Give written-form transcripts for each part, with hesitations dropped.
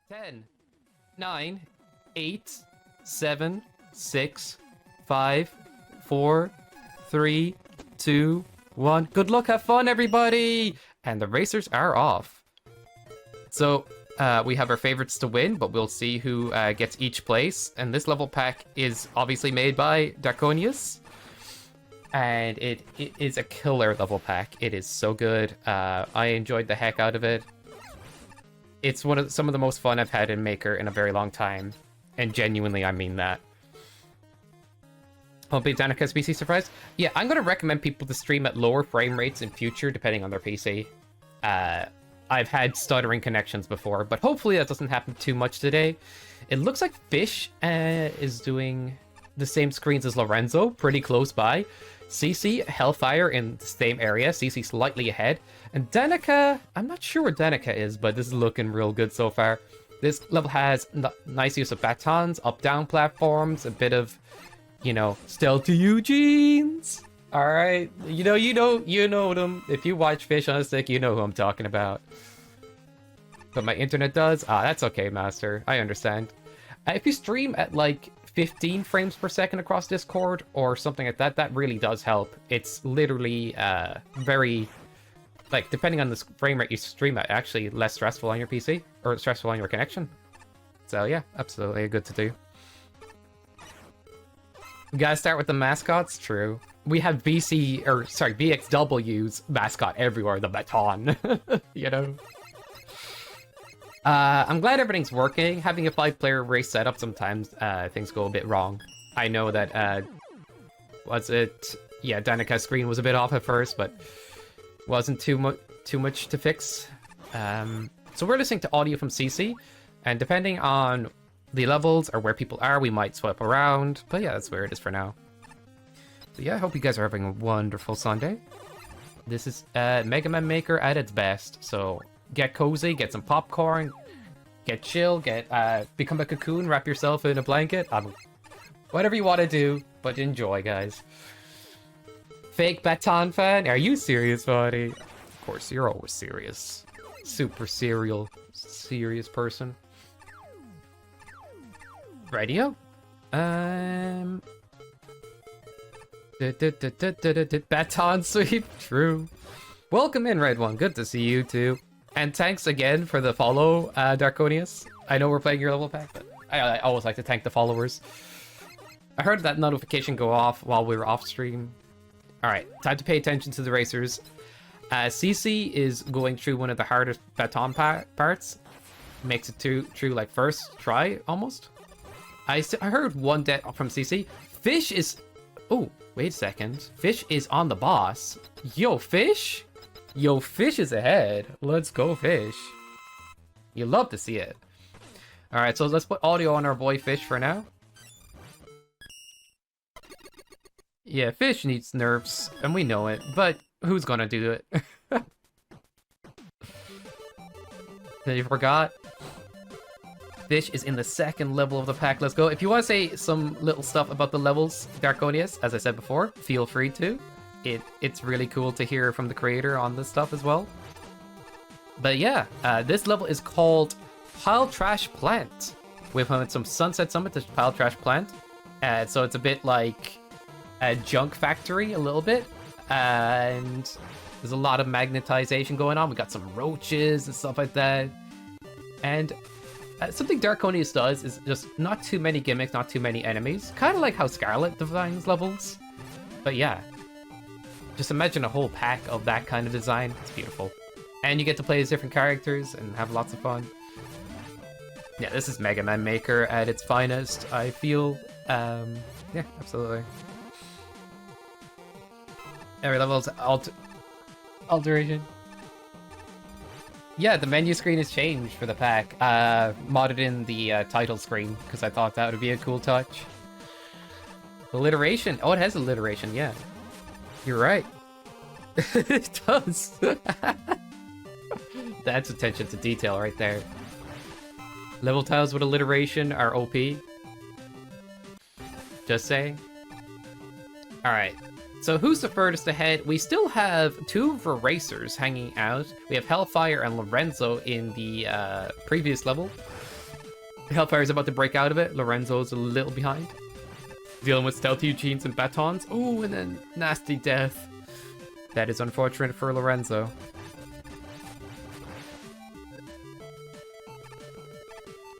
10, 9, 8, 7, 6, 5, 4, 3, 2, 1. Good luck, have fun, everybody! And the racers are off. So, we have our favorites to win, but we'll see who gets each place. And this level pack is obviously made by Darkonius. And it is a killer level pack. It is so good. I enjoyed the heck out of it. It's some of the most fun I've had in Maker in a very long time. And genuinely, I mean that. Won't be Danica's PC surprise? Yeah, I'm going to recommend people to stream at lower frame rates in future, depending on their PC. I've had stuttering connections before, but hopefully that doesn't happen too much today. It looks like Fish is doing the same screens as Lorenzo, pretty close by. CC, Hellfire in the same area, CC slightly ahead. And Danica, I'm not sure where Danica is, but this is looking real good so far. This level has nice use of batons, up-down platforms, a bit of, you know, stealthy Eugenes. All right, you know them. If you watch Fish on a Stick, you know who I'm talking about. But my internet does? Ah, that's okay, Master. I understand. If you stream at like 15 frames per second across Discord or something like that, that really does help. It's literally very, like, depending on the frame rate you stream at, actually less stressful on your PC or stressful on your connection. So yeah, absolutely good to do. We gotta start with the mascots, true. We have VXW's mascot everywhere, the baton, you know? I'm glad everything's working. Having a 5-player race setup, sometimes things go a bit wrong. I know that, yeah, Danica's screen was a bit off at first, but wasn't too much to fix. So we're listening to audio from CC, and depending on the levels or where people are, we might swap around. But yeah, that's where it is for now. So yeah, I hope you guys are having a wonderful Sunday. This is Mega Man Maker at its best. So get cozy, get some popcorn, get chill, become a cocoon, wrap yourself in a blanket. Whatever you want to do, but enjoy, guys. Fake baton fan? Are you serious, buddy? Of course, you're always serious. Super serious person. Radio? Baton sweep, true. Welcome in, Red One. Good to see you too. And thanks again for the follow, Darkonius. I know we're playing your level pack, but I always like to thank the followers. I heard that notification go off while we were off stream. Alright, time to pay attention to the racers. CC is going through one of the hardest baton parts. Makes it through like first try, almost. I heard one death from CC. Fish is... Oh, wait a second. Fish is on the boss. Yo, Fish? Yo, Fish is ahead. Let's go, Fish. You love to see it. Alright, so let's put audio on our boy Fish for now. Yeah, Fish needs nerfs, and we know it, but who's gonna do it? You forgot? Fish is in the second level of the pack. Let's go. If you want to say some little stuff about the levels, Darkonius, as I said before, feel free to. It's really cool to hear from the creator on this stuff as well. But yeah, this level is called Pile Trash Plant. We've had some Sunset Summit to Pile Trash Plant. So it's a bit like a junk factory, a little bit. And there's a lot of magnetization going on. We got some roaches and stuff like that. And something Darkonius does is just not too many gimmicks, not too many enemies. Kind of like how Scarlet designs levels. But yeah, just imagine a whole pack of that kind of design. It's beautiful. And you get to play as different characters and have lots of fun. Yeah, this is Mega Man Maker at its finest, I feel. Yeah, absolutely. Every level's alteration. Yeah, the menu screen has changed for the pack. Modded in the title screen, because I thought that would be a cool touch. Alliteration. Oh, it has alliteration, yeah. You're right. It does. That's attention to detail right there. Level tiles with alliteration are OP. Just saying. Alright. So who's the furthest ahead? We still have two of our racers hanging out. We have Hellfire and Lorenzo in the previous level. Hellfire's about to break out of it. Lorenzo's a little behind. Dealing with stealthy Eugenes and batons. Oh, and then nasty death. That is unfortunate for Lorenzo.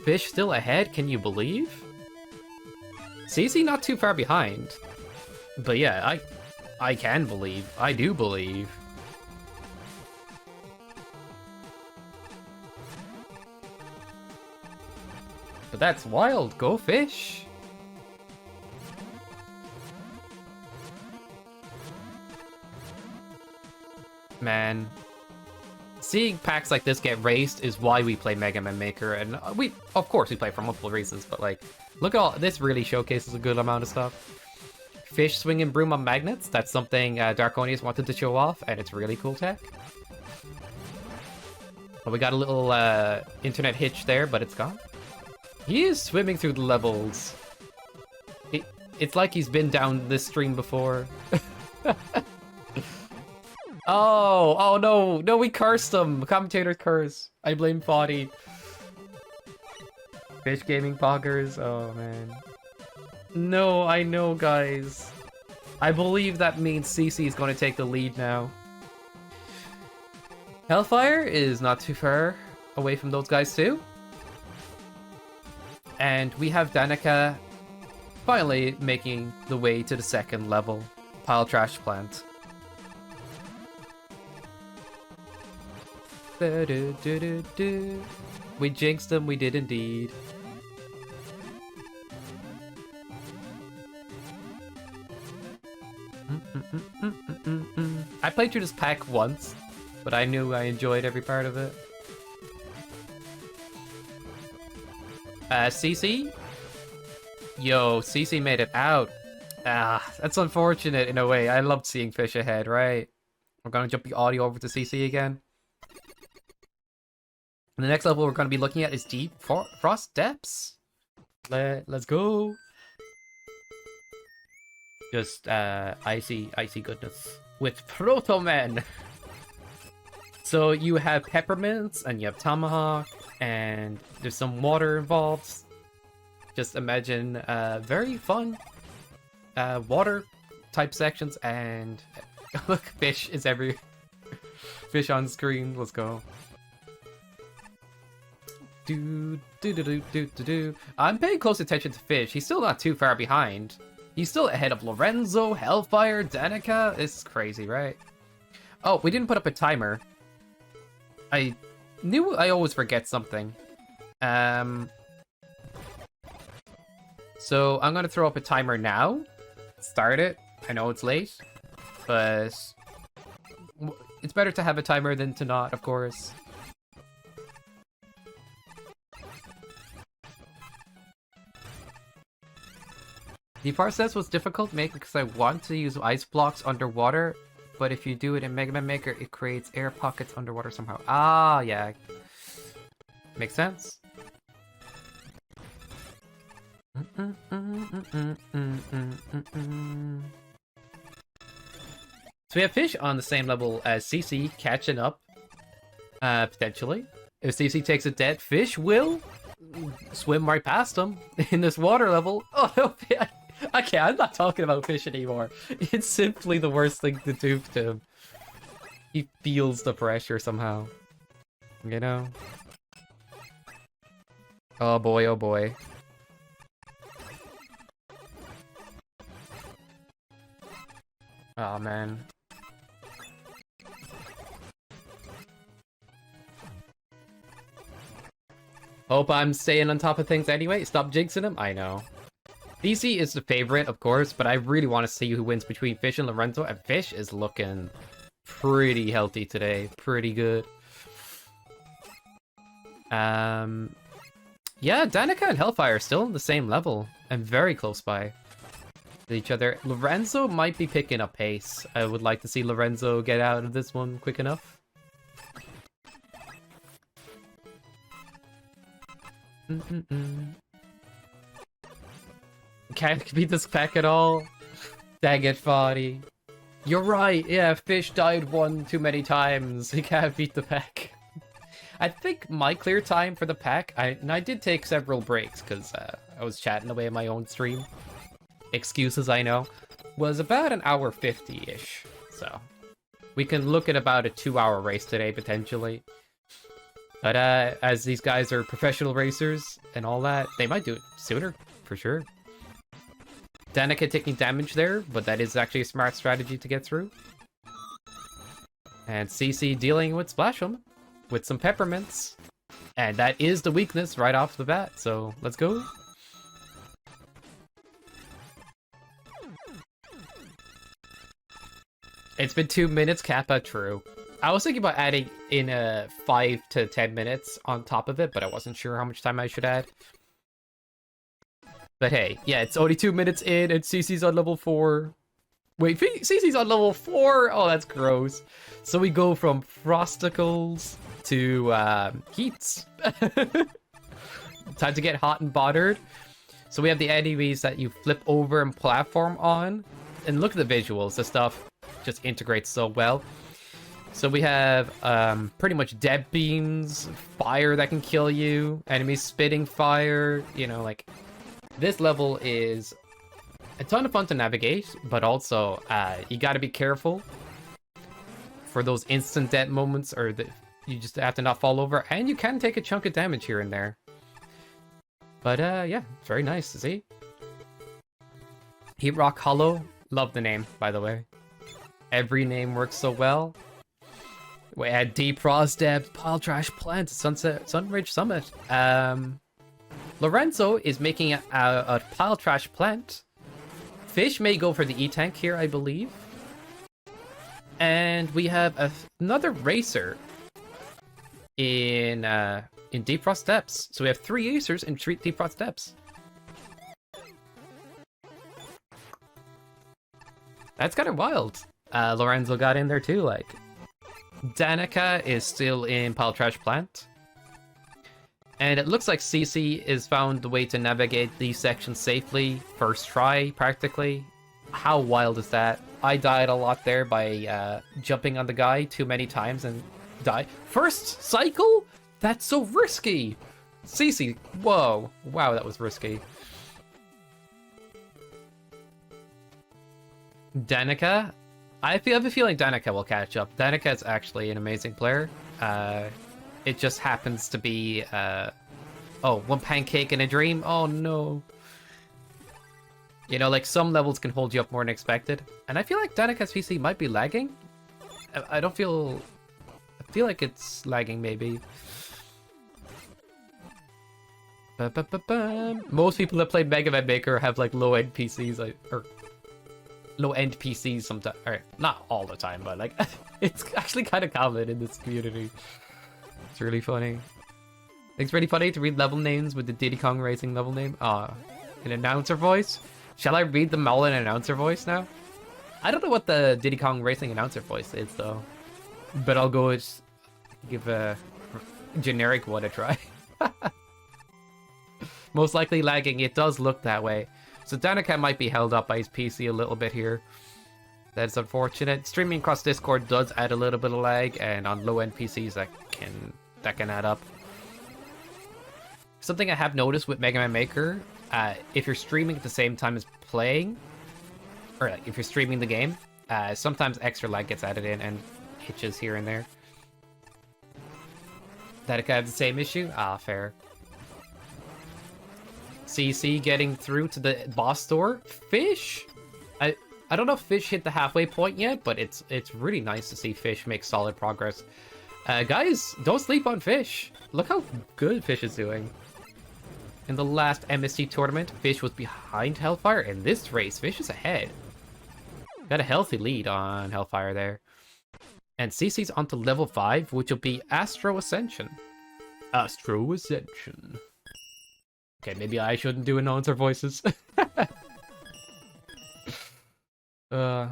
Fish still ahead, can you believe? CC not too far behind. But yeah, I can believe. I do believe. But that's wild. Go Fish. Man. Seeing packs like this get raced is why we play Mega Man Maker, and of course we play for multiple reasons, but like, look at all, this really showcases a good amount of stuff. Fish swinging broom on magnets, that's something Darkonius wanted to show off, and it's really cool tech. But we got a little internet hitch there, but it's gone. He is swimming through the levels. It's like he's been down this stream before. Oh no, no, we cursed him. Commentator curse. I blame Foddy. Fish gaming poggers. Oh man. No, I know, guys. I believe that means CC is going to take the lead now. Hellfire is not too far away from those guys too. And we have Danica finally making the way to the second level. Pile trash plant. We jinxed them, we did indeed. I played through this pack once, but I knew I enjoyed every part of it. CC? Yo, CC made it out. Ah, that's unfortunate in a way. I loved seeing Fish ahead, right? We're gonna jump the audio over to CC again. And the next level we're going to be looking at is Deep Frost Depths. Let's go. Just icy goodness with Proto Man. So you have peppermints and you have tomahawk and there's some water involved. Just imagine very fun water type sections, and look, Fish is every Fish on screen. Let's go. I'm paying close attention to Fish. He's still not too far behind. He's still ahead of Lorenzo, Hellfire, Danica. It's crazy, right? Oh, we didn't put up a timer. I knew I always forget something. So I'm gonna throw up a timer now. Start it. I know it's late, but it's better to have a timer than to not, of course. The process was difficult to make because I want to use ice blocks underwater, but if you do it in Mega Man Maker, it creates air pockets underwater somehow. Ah, yeah. Makes sense. So we have Fish on the same level as CC, catching up, potentially. If CC takes a dead, Fish will swim right past him in this water level. Oh, no, okay, I'm not talking about Fish anymore. It's simply the worst thing to do to him. He feels the pressure somehow. You know? Oh boy, oh boy. Oh man. Hope I'm staying on top of things anyway. Stop jinxing him. I know. DC is the favorite, of course, but I really want to see who wins between Fish and Lorenzo, and Fish is looking pretty healthy today. Pretty good. Yeah, Danica and Hellfire are still on the same level, and very close by each other. Lorenzo might be picking up pace. I would like to see Lorenzo get out of this one quick enough. Can't beat this pack at all. Dang it, Foddy. You're right, yeah, Fish died one too many times. He can't beat the pack. I think my clear time for the pack, and I did take several breaks because I was chatting away on my own stream. Excuses, I know. Was about an hour 50-ish. So we can look at about a 2-hour race today, potentially. But as these guys are professional racers and all that, they might do it sooner, for sure. Danica taking damage there, but that is actually a smart strategy to get through. And CC dealing with Splash'em with some peppermints. And that is the weakness right off the bat, so let's go. It's been 2 minutes, Kappa, true. I was thinking about adding in 5 to 10 minutes on top of it, but I wasn't sure how much time I should add. But hey, yeah, it's only 2 minutes in, and CC's on level 4. Wait, CC's on level 4? Oh, that's gross. So we go from Frosticles to Heats. Time to get hot and bothered. So we have the enemies that you flip over and platform on. And look at the visuals, the stuff just integrates so well. So we have pretty much dead beams, fire that can kill you, enemies spitting fire, you know, like... This level is a ton of fun to navigate, but also you gotta be careful for those instant death moments, or you just have to not fall over, and you can take a chunk of damage here and there. But yeah, it's very nice to see. Heat Rock Hollow, love the name, by the way. Every name works so well. We had Deep Frost Depth, Pile Trash Plant, Sunridge Summit. Lorenzo is making a Pile Trash Plant. Fish may go for the E-Tank here, I believe. And we have another racer in Deep Frost Depths. So we have 3 racers in Deep Frost Depths. That's kind of wild. Lorenzo got in there too, like. Danica is still in Pile Trash Plant. And it looks like CC has found the way to navigate these sections safely. First try, practically. How wild is that? I died a lot there by jumping on the guy too many times and die. First cycle? That's so risky! CC, whoa. Wow, that was risky. Danica? I have a feeling Danica will catch up. Danica is actually an amazing player. It just happens to be, oh, one pancake in a dream? Oh, no. You know, like, some levels can hold you up more than expected. And I feel like Danica's PC might be lagging. I don't feel... I feel like it's lagging, maybe. Most people that play Mega Man Maker have, like, low-end PCs, or... low-end PCs sometimes. Alright, not all the time, but, like, it's actually kind of common in this community. It's really funny. It's really funny to read level names with the Diddy Kong Racing level name. An announcer voice? Shall I read them all in announcer voice now? I don't know what the Diddy Kong Racing announcer voice is, though. But I'll go with... give a generic one a try. Most likely lagging. It does look that way. So Danica might be held up by his PC a little bit here. That's unfortunate. Streaming across Discord does add a little bit of lag, and on low-end PCs that can add up. Something I have noticed with Mega Man Maker, if you're streaming at the same time as playing, or like, if you're streaming the game, sometimes extra lag gets added in and hitches here and there. Danica have the same issue? Ah, fair. CC getting through to the boss door. Fish? I don't know if Fish hit the halfway point yet, but it's really nice to see Fish make solid progress. Guys, don't sleep on Fish. Look how good Fish is doing. In the last MSC tournament, Fish was behind Hellfire. In this race, Fish is ahead. Got a healthy lead on Hellfire there. And CC's onto level 5, which will be Astro Ascension. Astro Ascension. Okay, maybe I shouldn't do announcer voices. Alright,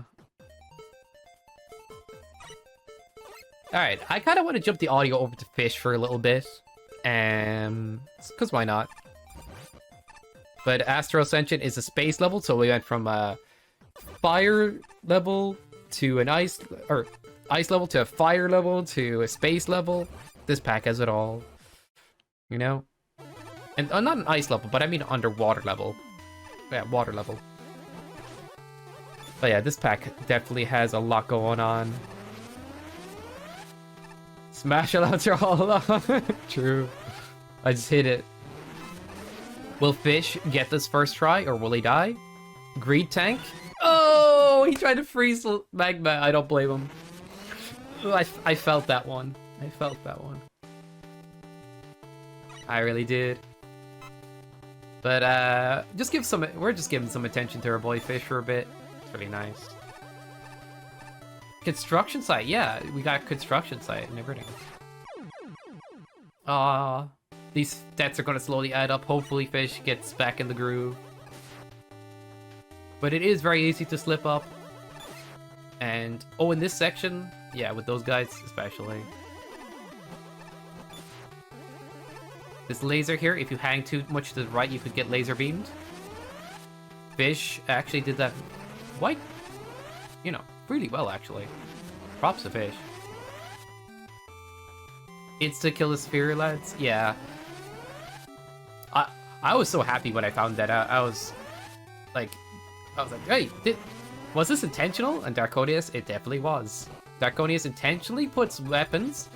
I kind of want to jump the audio over to Fish for a little bit. Because why not? But Astro Ascension is a space level, so we went from a fire level to an ice level to a fire level to a space level. This pack has it all. You know? And not an ice level, but I mean underwater level. Yeah, water level. But yeah, this pack definitely has a lot going on. Smash outs are all on. True. I just hit it. Will Fish get this first try, or will he die? Greed Tank? Oh, he tried to freeze Magma. I don't blame him. I felt that one. I felt that one. I really did. But we're just giving some attention to our boy Fish for a bit. It's really nice. Construction site, yeah, we got construction site and everything. These stats are gonna slowly add up. Hopefully Fish gets back in the groove. But it is very easy to slip up. And, oh, in this section, yeah, with those guys especially. This laser here, if you hang too much to the right, you could get laser beamed. Fish actually did that quite, you know, really well, actually. Props to Fish. It's to kill the sphere, lads? Yeah. I was so happy when I found that out. I was like, hey, was this intentional? And Darkonius, it definitely was. Darkonius intentionally puts weapons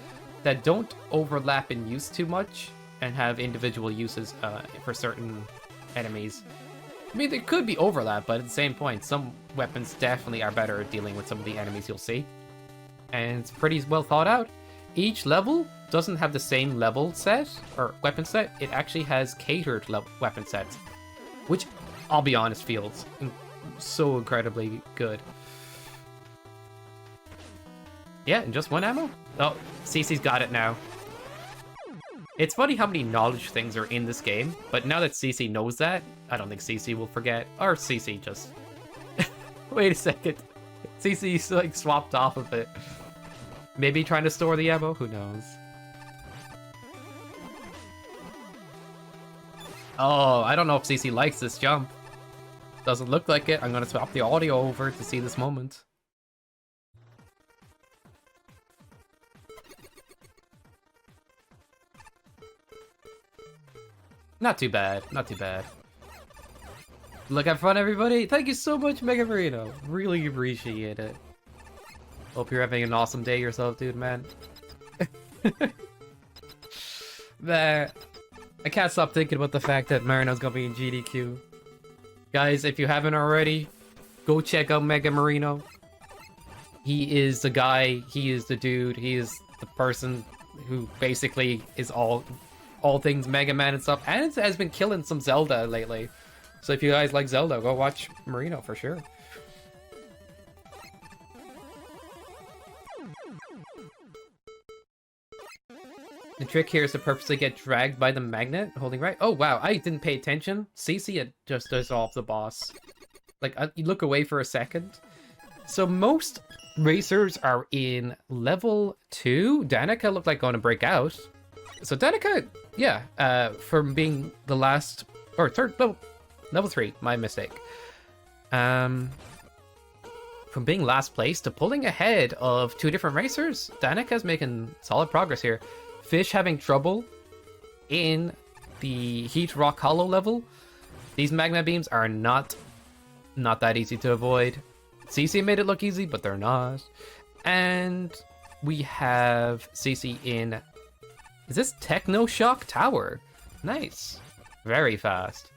that don't overlap in use too much and have individual uses for certain enemies. I mean, there could be overlap, but at the same point, some weapons definitely are better at dealing with some of the enemies you'll see. And it's pretty well thought out. Each level doesn't have the same level set, or weapon set. It actually has catered weapon sets, which, I'll be honest, feels so incredibly good. Yeah, and just one ammo? Oh, Cece's got it now. It's funny how many knowledge things are in this game, but now that Cece knows that, I don't think Cece will forget. Or Cece just... Wait a second. Cece like swapped off of it. Maybe trying to store the ammo? Who knows? Oh, I don't know if Cece likes this jump. Doesn't look like it. I'm gonna swap the audio over to see this moment. Not too bad. Not too bad. Look, have fun, everybody. Thank you so much, Mega Marino. Really appreciate it. Hope you're having an awesome day yourself, dude, man. Man, I can't stop thinking about the fact that Marino's gonna be in GDQ. Guys, if you haven't already, go check out Mega Marino. He is the guy, he is the dude, he is the person who basically is all things Mega Man and stuff, and has been killing some Zelda lately. So if you guys like Zelda, go watch Marino for sure. The trick here is to purposely get dragged by the magnet, holding right. Oh wow, I didn't pay attention. Cece had just dissolved the boss. Like, you look away for a second. So most racers are in level 2. Danica looked like going to break out. So Danica, yeah, from being the last, or third, level 3, my mistake. From being last place to pulling ahead of 2 different racers, Danica's making solid progress here. Fish having trouble in the Heat Rock Hollow level. These magma beams are not that easy to avoid. CC made it look easy, but they're not. And we have CC in... Is this Techno Shock Tower? Nice. Very fast.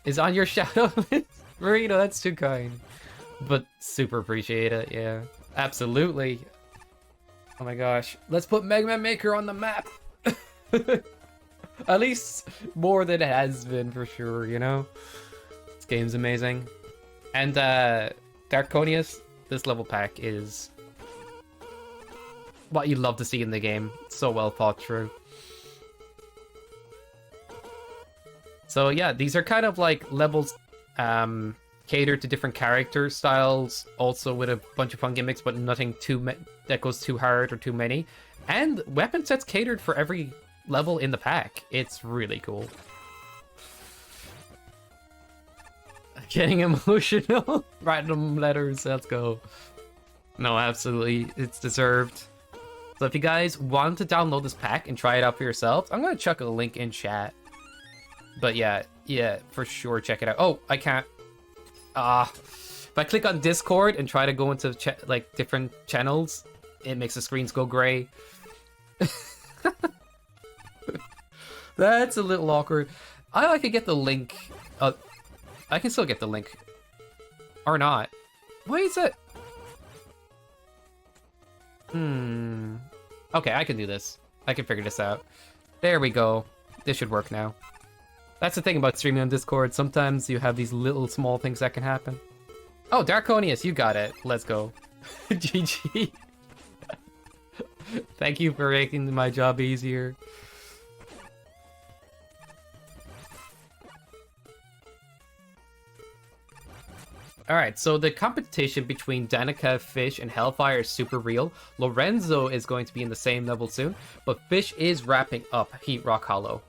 Is on your shadow list? Marino, that's too kind. But super appreciate it, yeah. Absolutely. Oh my gosh. Let's put Mega Man Maker on the map! At least more than it has been, for sure, you know? This game's amazing. And, Darkonius, this level pack is what you love to see in the game. It's so well thought through. So yeah, these are kind of like levels catered to different character styles, also with a bunch of fun gimmicks, but nothing that goes too hard or too many. And weapon sets catered for every level in the pack. It's really cool. Getting emotional. Random letters, let's go. No, absolutely, it's deserved. So if you guys want to download this pack and try it out for yourselves, I'm going to chuck a link in chat. But yeah, for sure, check it out. Oh, I can't. If I click on Discord and try to go into like different channels, it makes the screens go gray. That's a little awkward. I could get the link. I can still get the link. Or not. Why is it? Okay, I can do this. I can figure this out. There we go. This should work now. That's the thing about streaming on Discord. Sometimes you have these little small things that can happen. Oh, Darkonius, you got it. Let's go. GG. Thank you for making my job easier. Alright, so the competition between Danica, Fish, and Hellfire is super real. Lorenzo is going to be in the same level soon, but Fish is wrapping up Heat Rock Hollow.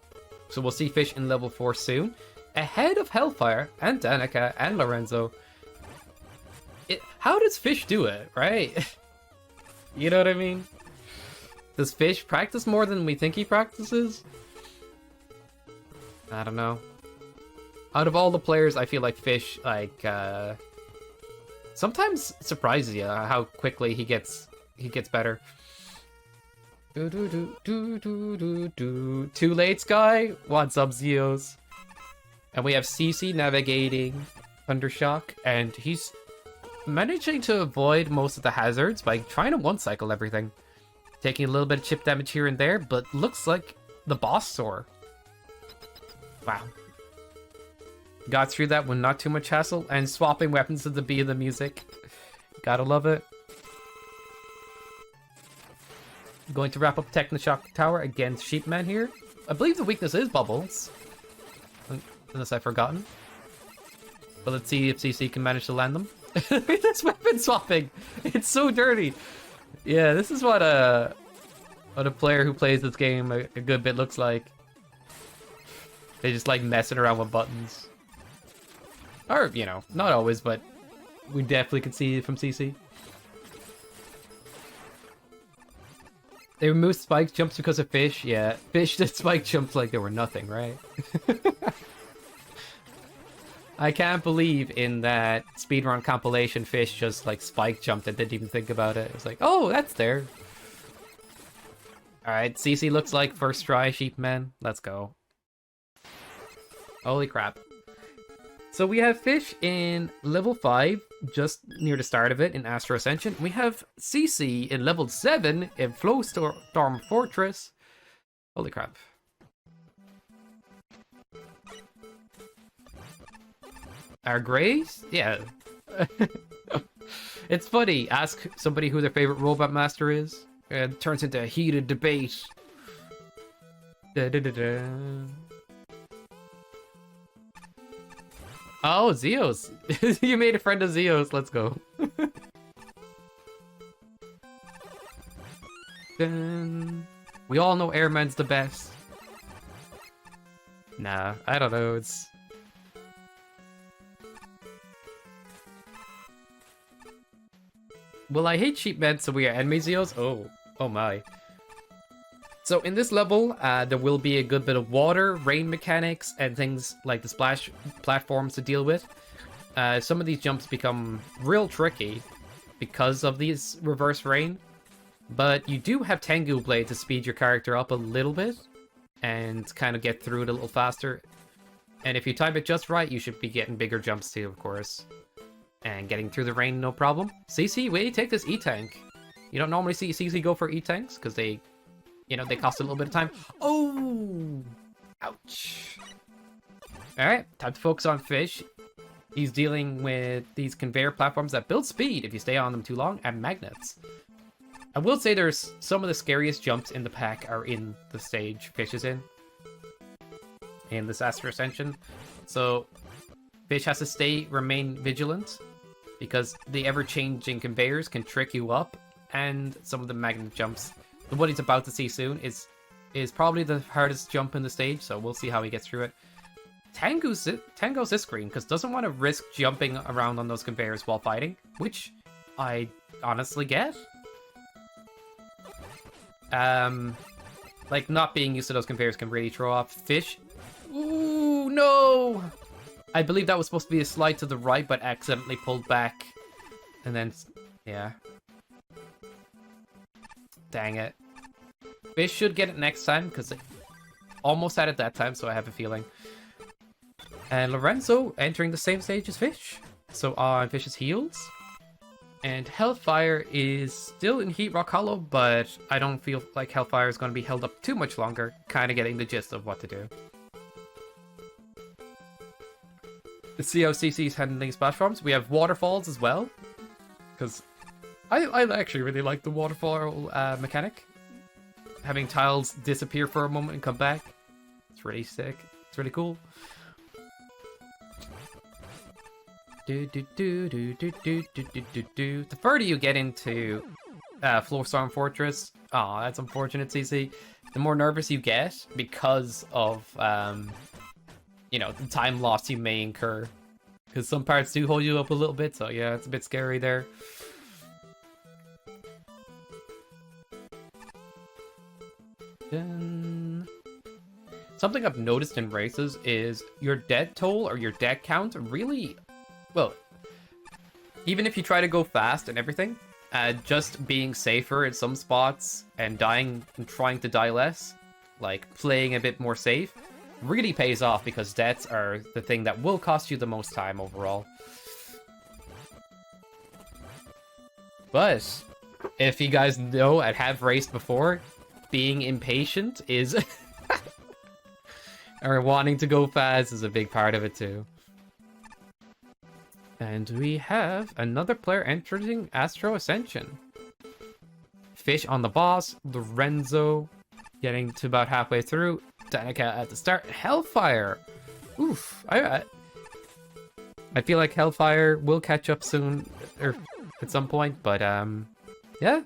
So we'll see Fish in level 4 soon, ahead of Hellfire and Danica and Lorenzo. How does Fish do it, right? You know what I mean? Does Fish practice more than we think he practices? I don't know. Out of all the players, I feel like Fish, like, sometimes surprises you how quickly he gets better. Too late, Sky. What's up, Zeos? And we have CC navigating Thundershock, and he's managing to avoid most of the hazards by trying to one-cycle everything. Taking a little bit of chip damage here and there, but looks like the boss sore. Wow. Got through that with not too much hassle, and swapping weapons to the beat of the music. Gotta love it. Going to wrap up Technoshock Tower against Sheepman here. I believe the weakness is bubbles. Unless I've forgotten. But let's see if CC can manage to land them. This weapon swapping! It's so dirty! Yeah, this is what a player who plays this game a good bit looks like. They just like messing around with buttons. Or, you know, not always, but we definitely can see it from CC. They removed spike jumps because of Fish. Yeah, Fish did spike jumps like they were nothing, right? I can't believe in that speedrun compilation Fish just like spike jumped and didn't even think about it. It was like, oh, that's there. Alright, CC looks like first try Sheepman. Let's go. Holy crap. So we have Fish in level 5, just near the start of it in Astro Ascension. We have CC in level 7 in Flowstorm Fortress. Holy crap. Our Grays? Yeah. It's funny, ask somebody who their favorite robot master is, and it turns into a heated debate. Da -da -da -da. Oh, Zeos. You made a friend of Zeos. Let's go. We all know Airman's the best. Nah, I don't know. It's... Well, I hate Sheepman, so we are enemy Zeos? Oh my. So in this level, there will be a good bit of water, rain mechanics, and things like the splash platforms to deal with. Some of these jumps become real tricky because of these reverse rain, but you do have Tengu Blade to speed your character up a little bit and kind of get through it a little faster. And if you time it just right, you should be getting bigger jumps too, of course. And getting through the rain, no problem. CC, wait, take this E-Tank. You don't normally see CC go for E-Tanks because they... You know, they cost a little bit of time. Oh! Ouch. Alright, time to focus on Fish. He's dealing with these conveyor platforms that build speed if you stay on them too long, and magnets. I will say there's some of the scariest jumps in the pack are in the stage Fish is in this Astro Ascension. So, Fish has to remain vigilant, because the ever-changing conveyors can trick you up, and some of the magnet jumps... What he's about to see soon is probably the hardest jump in the stage, so we'll see how he gets through it. Tango's this screen, because doesn't want to risk jumping around on those conveyors while fighting, which I honestly get. Like, not being used to those conveyors can really throw off. Fish. Ooh, no! I believe that was supposed to be a slide to the right, but accidentally pulled back. And then, yeah. Dang it. Fish should get it next time, because it almost had it that time, so I have a feeling. And Lorenzo entering the same stage as Fish. So on Fish's heels. And Hellfire is still in Heat Rock Hollow, but I don't feel like Hellfire is going to be held up too much longer. Kind of getting the gist of what to do. Let's see how CC's handling his platforms. We have waterfalls as well. Because I actually really like the waterfall mechanic. Having tiles disappear for a moment and come back. It's really sick. It's really cool. The further you get into Floorstorm Fortress, oh, that's unfortunate, CC. The more nervous you get because of, you know, the time loss you may incur. Because some parts do hold you up a little bit, so yeah, it's a bit scary there. Something I've noticed in races is your death toll or your death count really... Well, even if you try to go fast and everything, just being safer in some spots and dying and trying to die less, like playing a bit more safe, really pays off because deaths are the thing that will cost you the most time overall. But if you guys know and have raced before, being impatient is... or wanting to go fast is a big part of it too. And we have another player entering Astro Ascension. Fish on the boss, Lorenzo getting to about halfway through, Danica at the start, Hellfire! Oof, I feel like Hellfire will catch up soon, or at some point, but yeah.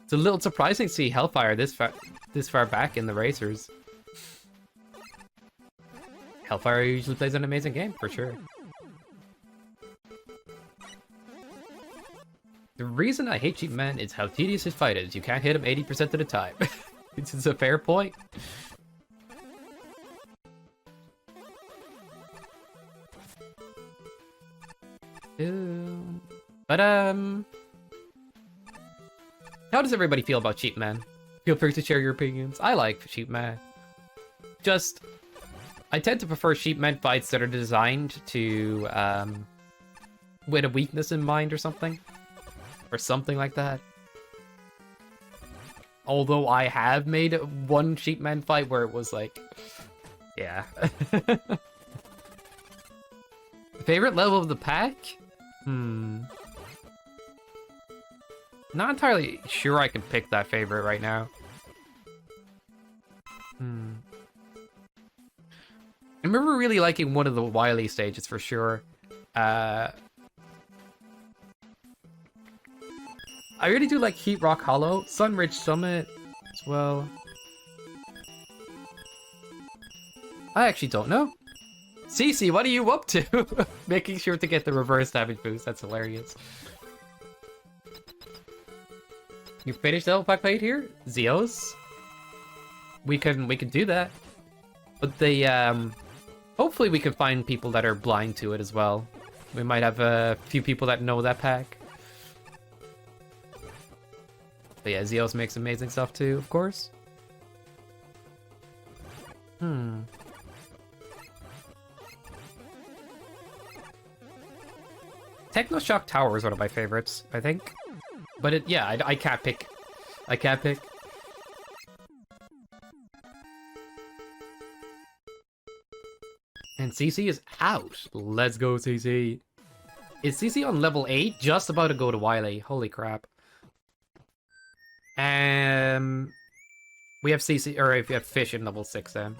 It's a little surprising to see Hellfire this far back in the racers. Hellfire usually plays an amazing game, for sure. The reason I hate Cheap Man is how tedious his fight is. You can't hit him 80% of the time. This is a fair point. But, how does everybody feel about Cheap Man? Feel free to share your opinions. I like Cheap Man. Just, I tend to prefer Sheep Men fights that are designed to, with a weakness in mind or something. Or something like that. Although I have made one Sheep Men fight where it was like... Yeah. Favorite level of the pack? Not entirely sure I can pick that favorite right now. I remember really liking one of the Wily stages for sure. I really do like Heat Rock Hollow, Sunridge Summit as well. I actually don't know. Cece, what are you up to? Making sure to get the reverse damage boost, that's hilarious. You finished the level pack plate here? Zeos? We can do that. But they, hopefully we can find people that are blind to it as well. We might have a few people that know that pack. But yeah, Zeos makes amazing stuff too, of course. Techno Shock Tower is one of my favorites, I think. But it, yeah, I can't pick. I can't pick. And CC is out. Let's go, CC. Is CC on level 8? Just about to go to Wily. Holy crap. We have CC, or if you have Fish in level 6 then.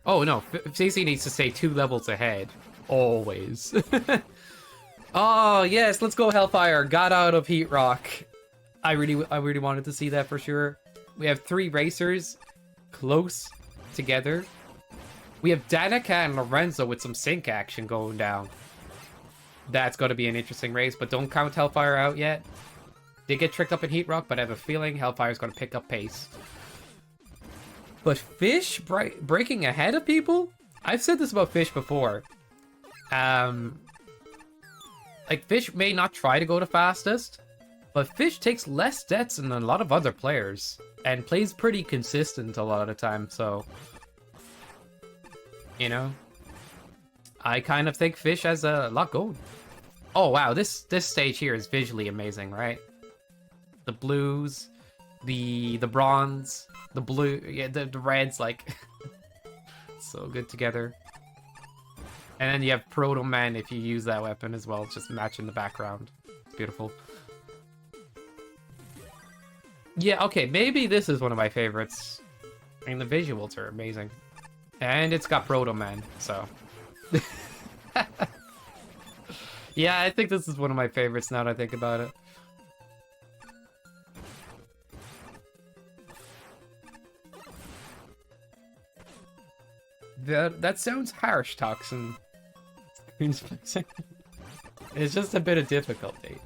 Oh no, CC needs to stay 2 levels ahead. Always. Oh yes, let's go Hellfire. Got out of Heat Rock. I really wanted to see that for sure. We have 3 racers close together. We have Danica and Lorenzo with some sync action going down. That's going to be an interesting race, but don't count Hellfire out yet. They get tricked up in Heat Rock, but I have a feeling Hellfire's going to pick up pace. But Fish breaking ahead of people? I've said this about Fish before. Like, Fish may not try to go the fastest, but Fish takes less deaths than a lot of other players, and plays pretty consistent a lot of the time, so... You know? I kind of think Fish has a lot going. Oh wow, this stage here is visually amazing, right? The blues, the bronze, the blue, yeah, the reds, like... so good together. And then you have Proto Man if you use that weapon as well, just matching the background. It's beautiful. Yeah, okay, maybe this is one of my favorites. I mean, the visuals are amazing. And it's got Proto Man, so... Yeah, I think this is one of my favorites now that I think about it. That sounds harsh, Toxin. It's just a bit of difficulty.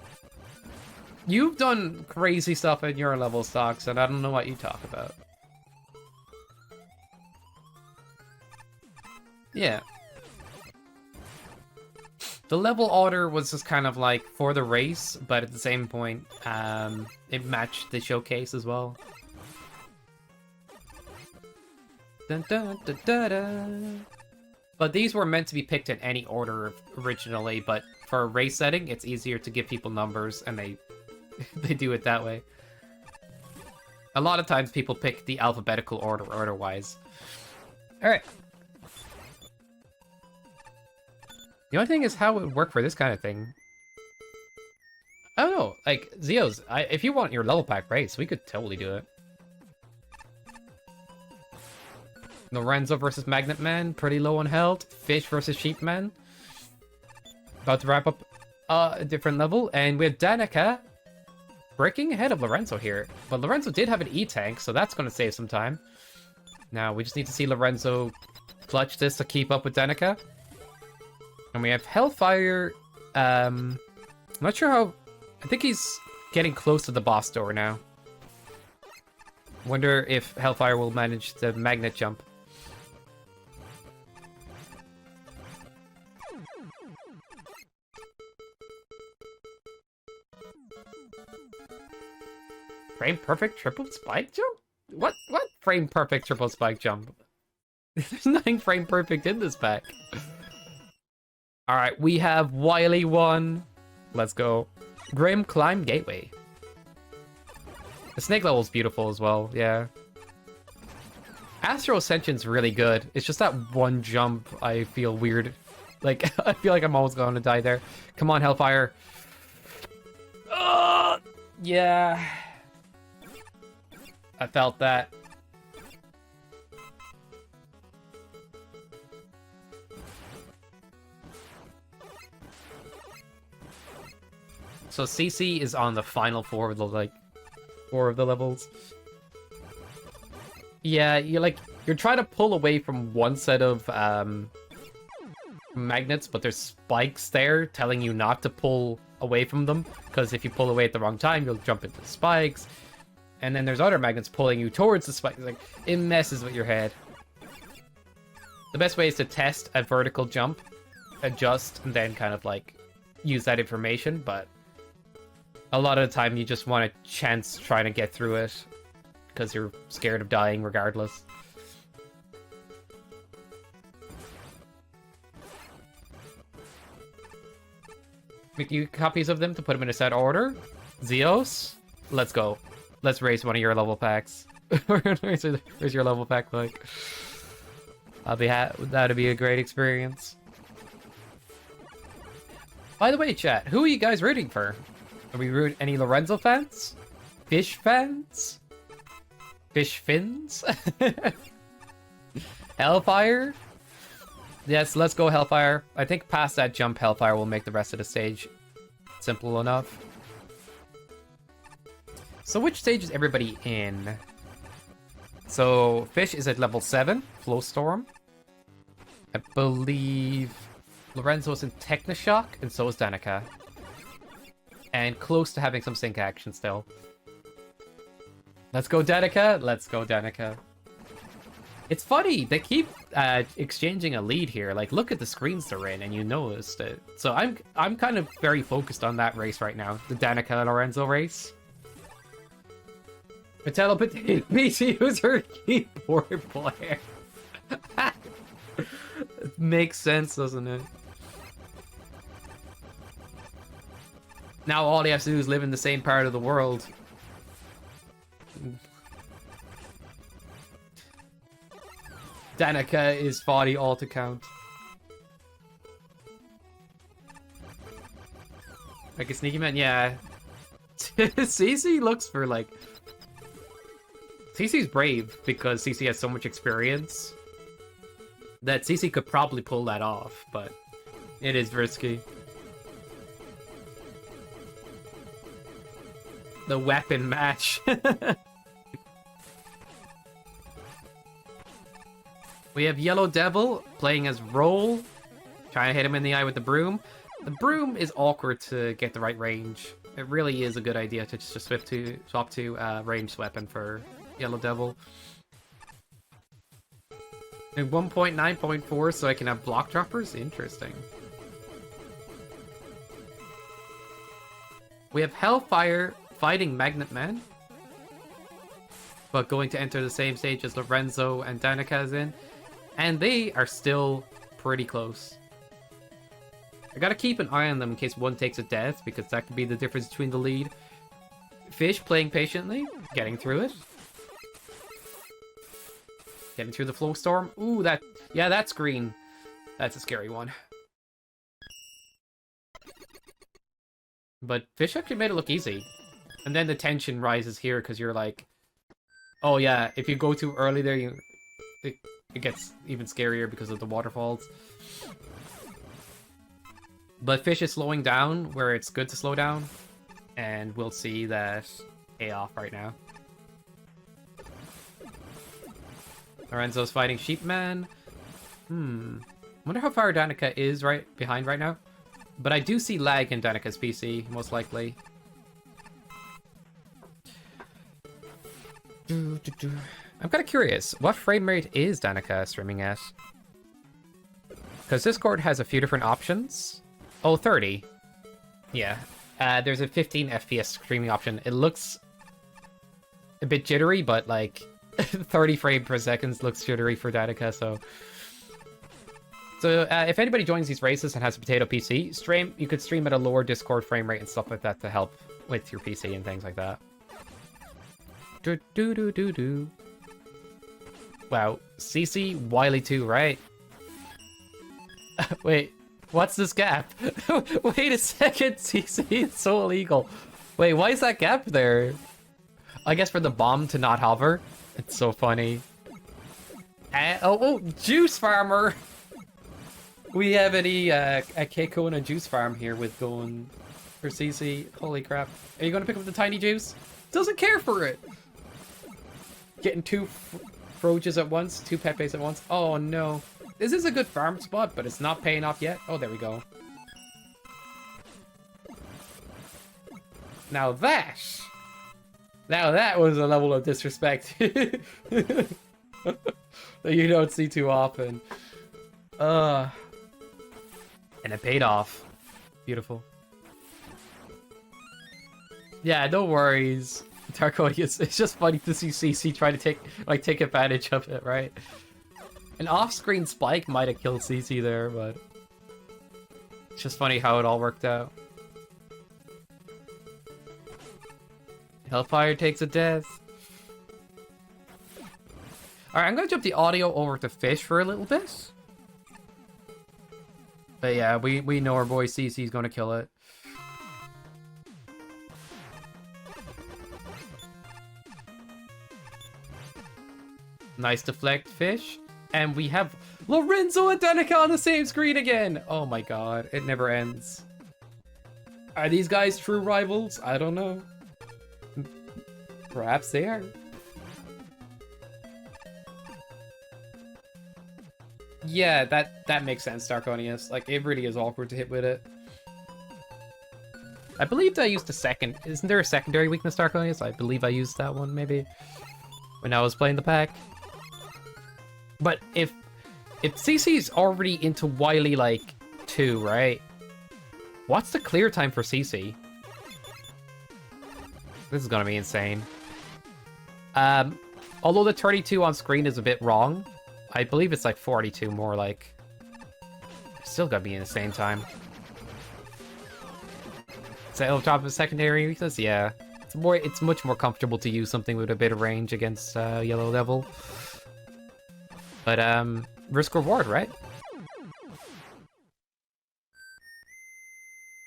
You've done crazy stuff in your level, Toxin. I don't know what you talk about. Yeah. The level order was just kind of like for the race, but at the same point, it matched the showcase as well. Dun, dun, dun, dun, dun. But these were meant to be picked in any order originally, but for a race setting, it's easier to give people numbers, and they do it that way. A lot of times people pick the alphabetical order order-wise. Alright. The only thing is how it would work for this kind of thing. I don't know, like, Zeos, if you want your level pack race, we could totally do it. Lorenzo versus Magnet Man, pretty low on health. Fish versus Sheep Man. About to wrap up a different level, and we have Danica breaking ahead of Lorenzo here. But Lorenzo did have an E-Tank, so that's going to save some time. Now, we just need to see Lorenzo clutch this to keep up with Danica. And we have Hellfire. I'm not sure how... I think he's getting close to the boss door now. Wonder if Hellfire will manage the magnet jump. Frame perfect triple spike jump? What frame perfect triple spike jump? There's nothing frame perfect in this pack. Alright, we have Wily 1. Let's go. Grim Climb Gateway. The snake level is beautiful as well, yeah. Astro Ascension's really good. It's just that one jump I feel weird. Like, I feel like I'm always going to die there. Come on, Hellfire. Yeah. I felt that. So CC is on the final four of the levels. Yeah, you're trying to pull away from one set of magnets, but there's spikes there telling you not to pull away from them, because if you pull away at the wrong time, you'll jump into the spikes. And then there's other magnets pulling you towards the spikes. Like, it messes with your head. The best way is to test a vertical jump, adjust, and then kind of like use that information, but a lot of the time you just want a chance trying to get through it because you're scared of dying regardless. Make you copies of them to put them in a set order. Zeos, let's go. Let's race one of your level packs. Where's your level pack like? That'd be a great experience. By the way, chat, who are you guys rooting for? Are we rooting any Lorenzo fans? Fish fans? Fish fins? Hellfire? Yes, let's go Hellfire. I think past that jump, Hellfire will make the rest of the stage simple enough. So which stage is everybody in? So Fish is at level 7, Flowstorm. I believe Lorenzo is in Technoshock, and so is Danica. and close to having some sync action still. Let's go, Danica. Let's go, Danica. It's funny, they keep exchanging a lead here. Like, look at the screens they're in, and you noticed it. So I'm kind of very focused on that race right now, the Danica Lorenzo race. Patello PC user keyboard player. It makes sense, doesn't it? Now all he has to do is live in the same part of the world. Danica is 40 all to count. Like a sneaky man, yeah. CC looks for like... CC's brave because CC has so much experience that CC could probably pull that off, but it is risky. The weapon match. We have Yellow Devil playing as Roll, trying to hit him in the eye with the broom. The broom is awkward to get the right range. It really is a good idea to just swap to ranged weapon for Yellow Devil. And 1.9.4 so I can have block droppers? Interesting. We have Hellfire fighting Magnet Man, but going to enter the same stage as Lorenzo and Danica is in. And they are still pretty close. I gotta keep an eye on them in case one takes a death, because that could be the difference between the lead. Fish playing patiently, getting through it. Getting through the flow storm. Ooh, that's green. That's a scary one. But Fish actually made it look easy. And then the tension rises here, because you're like, oh yeah, if you go too early there, it gets even scarier because of the waterfalls. But Fish is slowing down where it's good to slow down. And we'll see that pay off right now. Lorenzo's fighting Sheepman. Wonder how far Danica is behind right now. But I do see lag in Danica's PC, most likely. I'm kind of curious, what frame rate is Danica streaming at? Because Discord has a few different options. Oh, 30. Yeah. There's a 15 FPS streaming option. It looks a bit jittery, but like 30 frames per second looks jittery for Danica, so... So if anybody joins these races and has a potato PC, you could stream at a lower Discord frame rate and stuff like that to help with your PC and things like that. Do. Wow, CC Wily 2, right? Wait, what's this gap? Wait a second, CC, it's so illegal. Wait, why is that gap there? I guess for the bomb to not hover. It's so funny. Oh, Juice Farmer! We have a Keiko and a Juice Farm here with going for CC. Holy crap. Are you going to pick up the tiny juice? Doesn't care for it! Getting two Froges at once, two Pepes at once. Oh no. This is a good farm spot, but it's not paying off yet. Oh, there we go. Now that was a level of disrespect that you don't see too often. And it paid off. Beautiful. Yeah, no worries. Darkonius, it's just funny to see CC try to take advantage of it, right? An off-screen spike might have killed CC there, but it's just funny how it all worked out. Hellfire takes a death. Alright, I'm gonna jump the audio over to Fish for a little bit. But yeah, we know our boy CC's gonna kill it. Nice deflect, Fish. And we have Lorenzo and Danica on the same screen again! Oh my god, it never ends. Are these guys true rivals? I don't know. Perhaps they are. Yeah, that makes sense, Darkonius. Like, it really is awkward to hit with it. I believe I used the second. Isn't there a secondary weakness, Darkonius? I believe I used that one, maybe, when I was playing the pack. But if CC's already into Wily, like, 2, right? What's the clear time for CC? This is gonna be insane. Although the 32 on screen is a bit wrong, I believe it's like 42 more like. Still gotta be in the same time. Is that on top of a secondary weakness? Yeah. It's much more comfortable to use something with a bit of range against yellow level. But risk reward, right?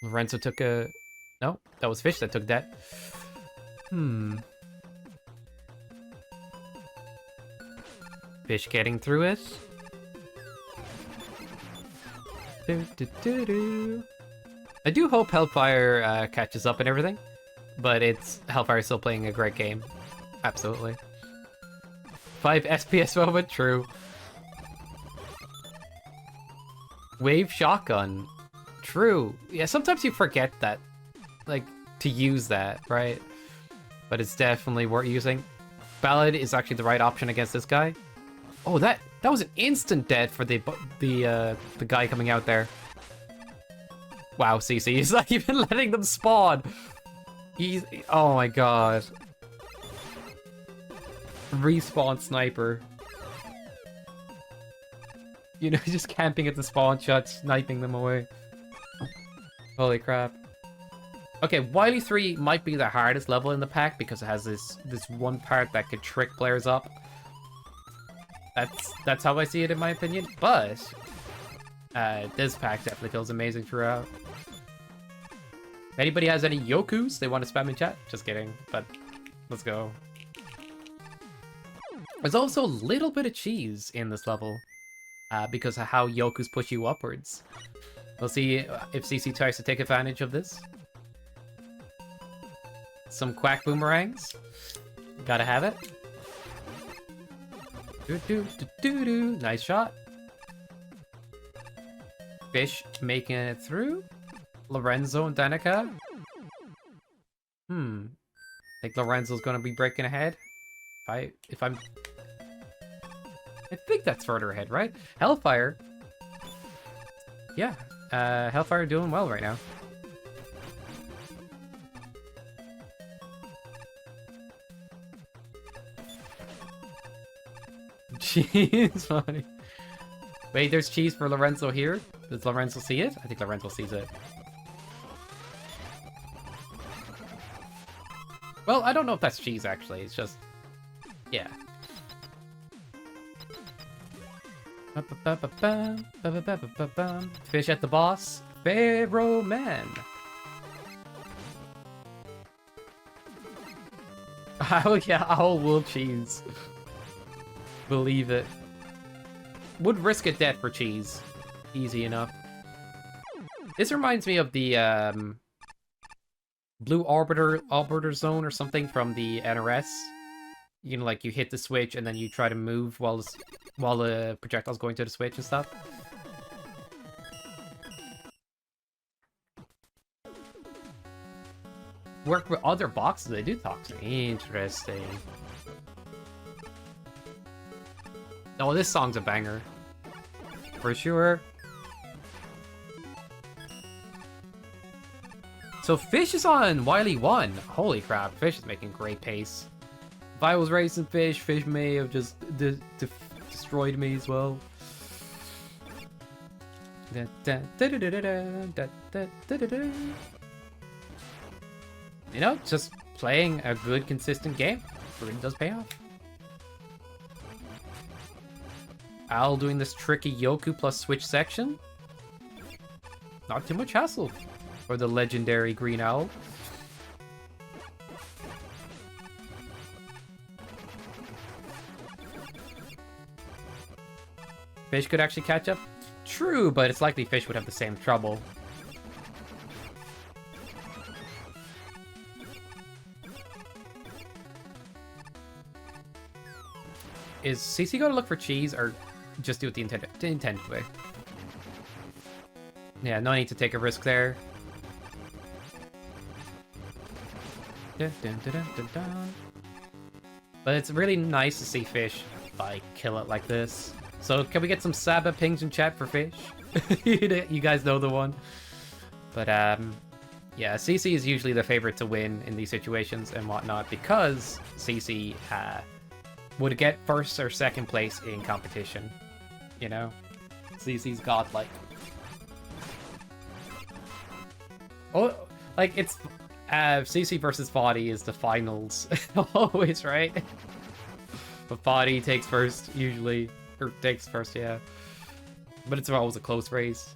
Lorenzo took a... No, that was Fish that took that. Fish getting through it. I do hope Hellfire catches up and everything, but Hellfire is still playing a great game. Absolutely. 5 SPS moment, true. Wave shotgun, true. Yeah, sometimes you forget that, like, to use that, right? But it's definitely worth using. Ballad is actually the right option against this guy. Oh, that was an instant dead for the guy coming out there. Wow, CC, he's not even letting them spawn. Oh my god. Respawn sniper. You know, just camping at the spawn shot, sniping them away. Holy crap. Okay, Wily 3 might be the hardest level in the pack because it has this one part that could trick players up. That's how I see it in my opinion, but this pack definitely feels amazing throughout. If anybody has any Yokus they want to spam in chat, just kidding, but let's go. There's also a little bit of cheese in this level because of how Yokus push you upwards. We'll see if CC tries to take advantage of this. Some quack boomerangs. Gotta have it. Nice shot. Fish making it through. Lorenzo and Danica. I think Lorenzo's gonna be breaking ahead. I think that's further ahead, right? Hellfire. Yeah, Hellfire doing well right now. Cheese, funny. Wait, there's cheese for Lorenzo here. Does Lorenzo see it? I think Lorenzo sees it. Well, I don't know if that's cheese, actually. It's just... yeah. Fish at the boss. Pharaoh Man. Oh, yeah, owl wool cheese. Believe it. Would risk a death for cheese. Easy enough. This reminds me of the blue orbiter zone or something from the NRS. You know, like you hit the switch and then you try to move while the projectile's going to the switch and stuff. Work with other boxes, they do toxic. Interesting. Oh, this song's a banger. For sure. So Fish is on Wily 1. Holy crap, Fish is making great pace. If I was racing Fish, Fish may have just destroyed me as well. You know, just playing a good, consistent game really does pay off. Owl doing this tricky Yoku plus switch section. Not too much hassle for the legendary Green Owl. Fish could actually catch up. True, but it's likely Fish would have the same trouble. Is CC going to look for cheese or just do it the intended way? Yeah, no need to take a risk there. Dun, dun, dun, dun, dun, dun. But it's really nice to see Fish, like, kill it like this. So can we get some Saba pings in chat for Fish? You guys know the one. But, yeah, CC is usually the favorite to win in these situations and whatnot because CC would get first or second place in competition, you know? CC's godlike. Oh, like, it's... CC versus Foddy is the finals. Always, right? But Foddy takes first, usually. Or takes first, yeah. But it's always a close race.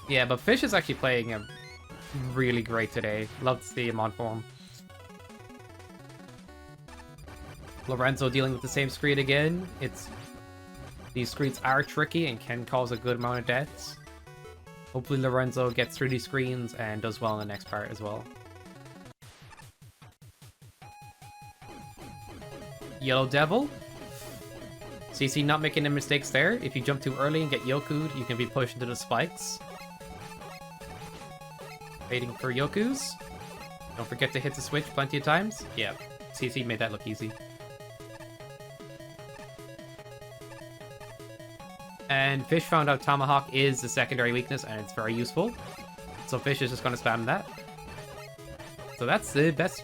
Yeah, but Fish is actually playing him really great today. Love to see him on form. Lorenzo dealing with the same screen again. These screens are tricky and can cause a good amount of deaths. Hopefully Lorenzo gets through these screens and does well in the next part as well. Yellow Devil. CC not making any mistakes there. If you jump too early and get Yoku'd, you can be pushed into the spikes. Waiting for Yokus. Don't forget to hit the switch plenty of times. Yeah, CC made that look easy. And Fish found out Tomahawk is the secondary weakness, and it's very useful. So Fish is just going to spam that. So that's the best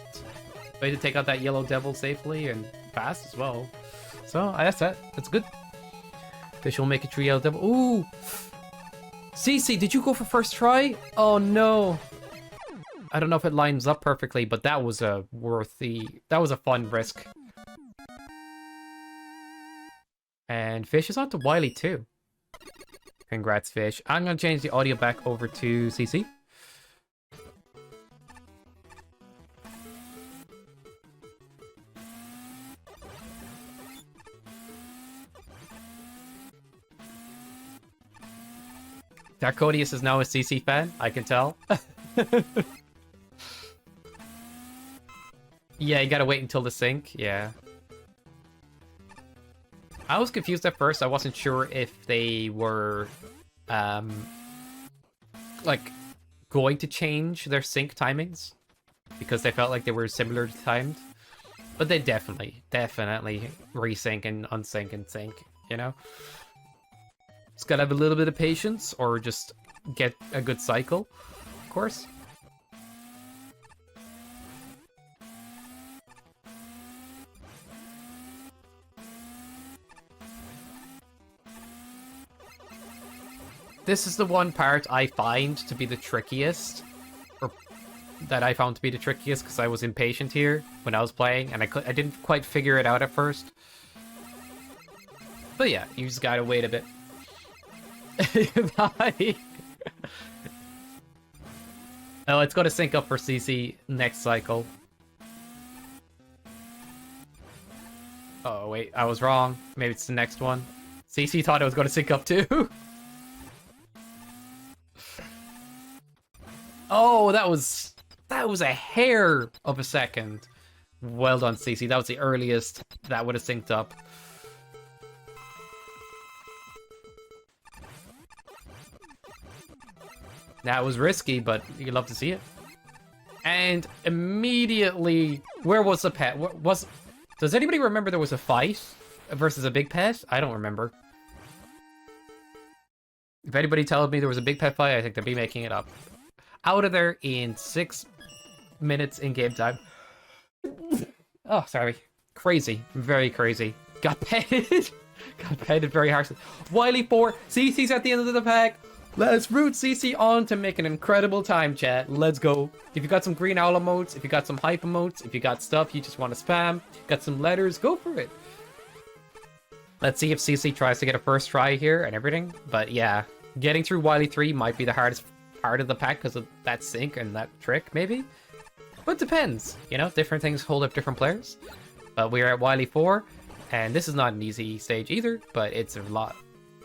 way to take out that Yellow Devil safely and fast as well. So that's that. That's good. Fish will make it through Yellow Devil. Ooh! CC, did you go for first try? Oh no! I don't know if it lines up perfectly, but that was a that was a fun risk. And Fish is on to Wily too. Congrats, Fish. I'm going to change the audio back over to CC. Darkonius is now a CC fan, I can tell. Yeah, you gotta wait until the sync, yeah. I was confused at first. I wasn't sure if they were, like, going to change their sync timings because they felt like they were similar timed. But they definitely resync and unsync and sync, you know? Just gotta have a little bit of patience or just get a good cycle, of course. This is the one part I find to be the trickiest, or that I found to be the trickiest because I was impatient here when I was playing, and I didn't quite figure it out at first. But yeah, you just gotta wait a bit. Bye. Oh, it's gonna sync up for CC next cycle. Oh wait, I was wrong. Maybe it's the next one. CC thought it was gonna sync up too. Oh, that was a hair of a second. Well done, CC. That was the earliest that would have synced up. That was risky, but you love to see it. And immediately, where was the pet? Does anybody remember there was a fight versus a big pet? I don't remember. If anybody tells me there was a big pet fight, I think they'll be making it up. Out of there in 6 minutes in game time. Oh, sorry. Crazy. Very crazy. Got petted. Got petted very harshly. Wily 4. CC's at the end of the pack. Let's root CC on to make an incredible time, chat. Let's go. If you got some green owl emotes, if you got some hype emotes, if you got stuff you just want to spam, got some letters, go for it. Let's see if CC tries to get a first try here and everything. But yeah, getting through Wily 3 might be the hardest part of the pack because of that sync and that trick, maybe? But it depends, you know? Different things hold up different players. But we're at Wily 4, and this is not an easy stage either, but it's a lot.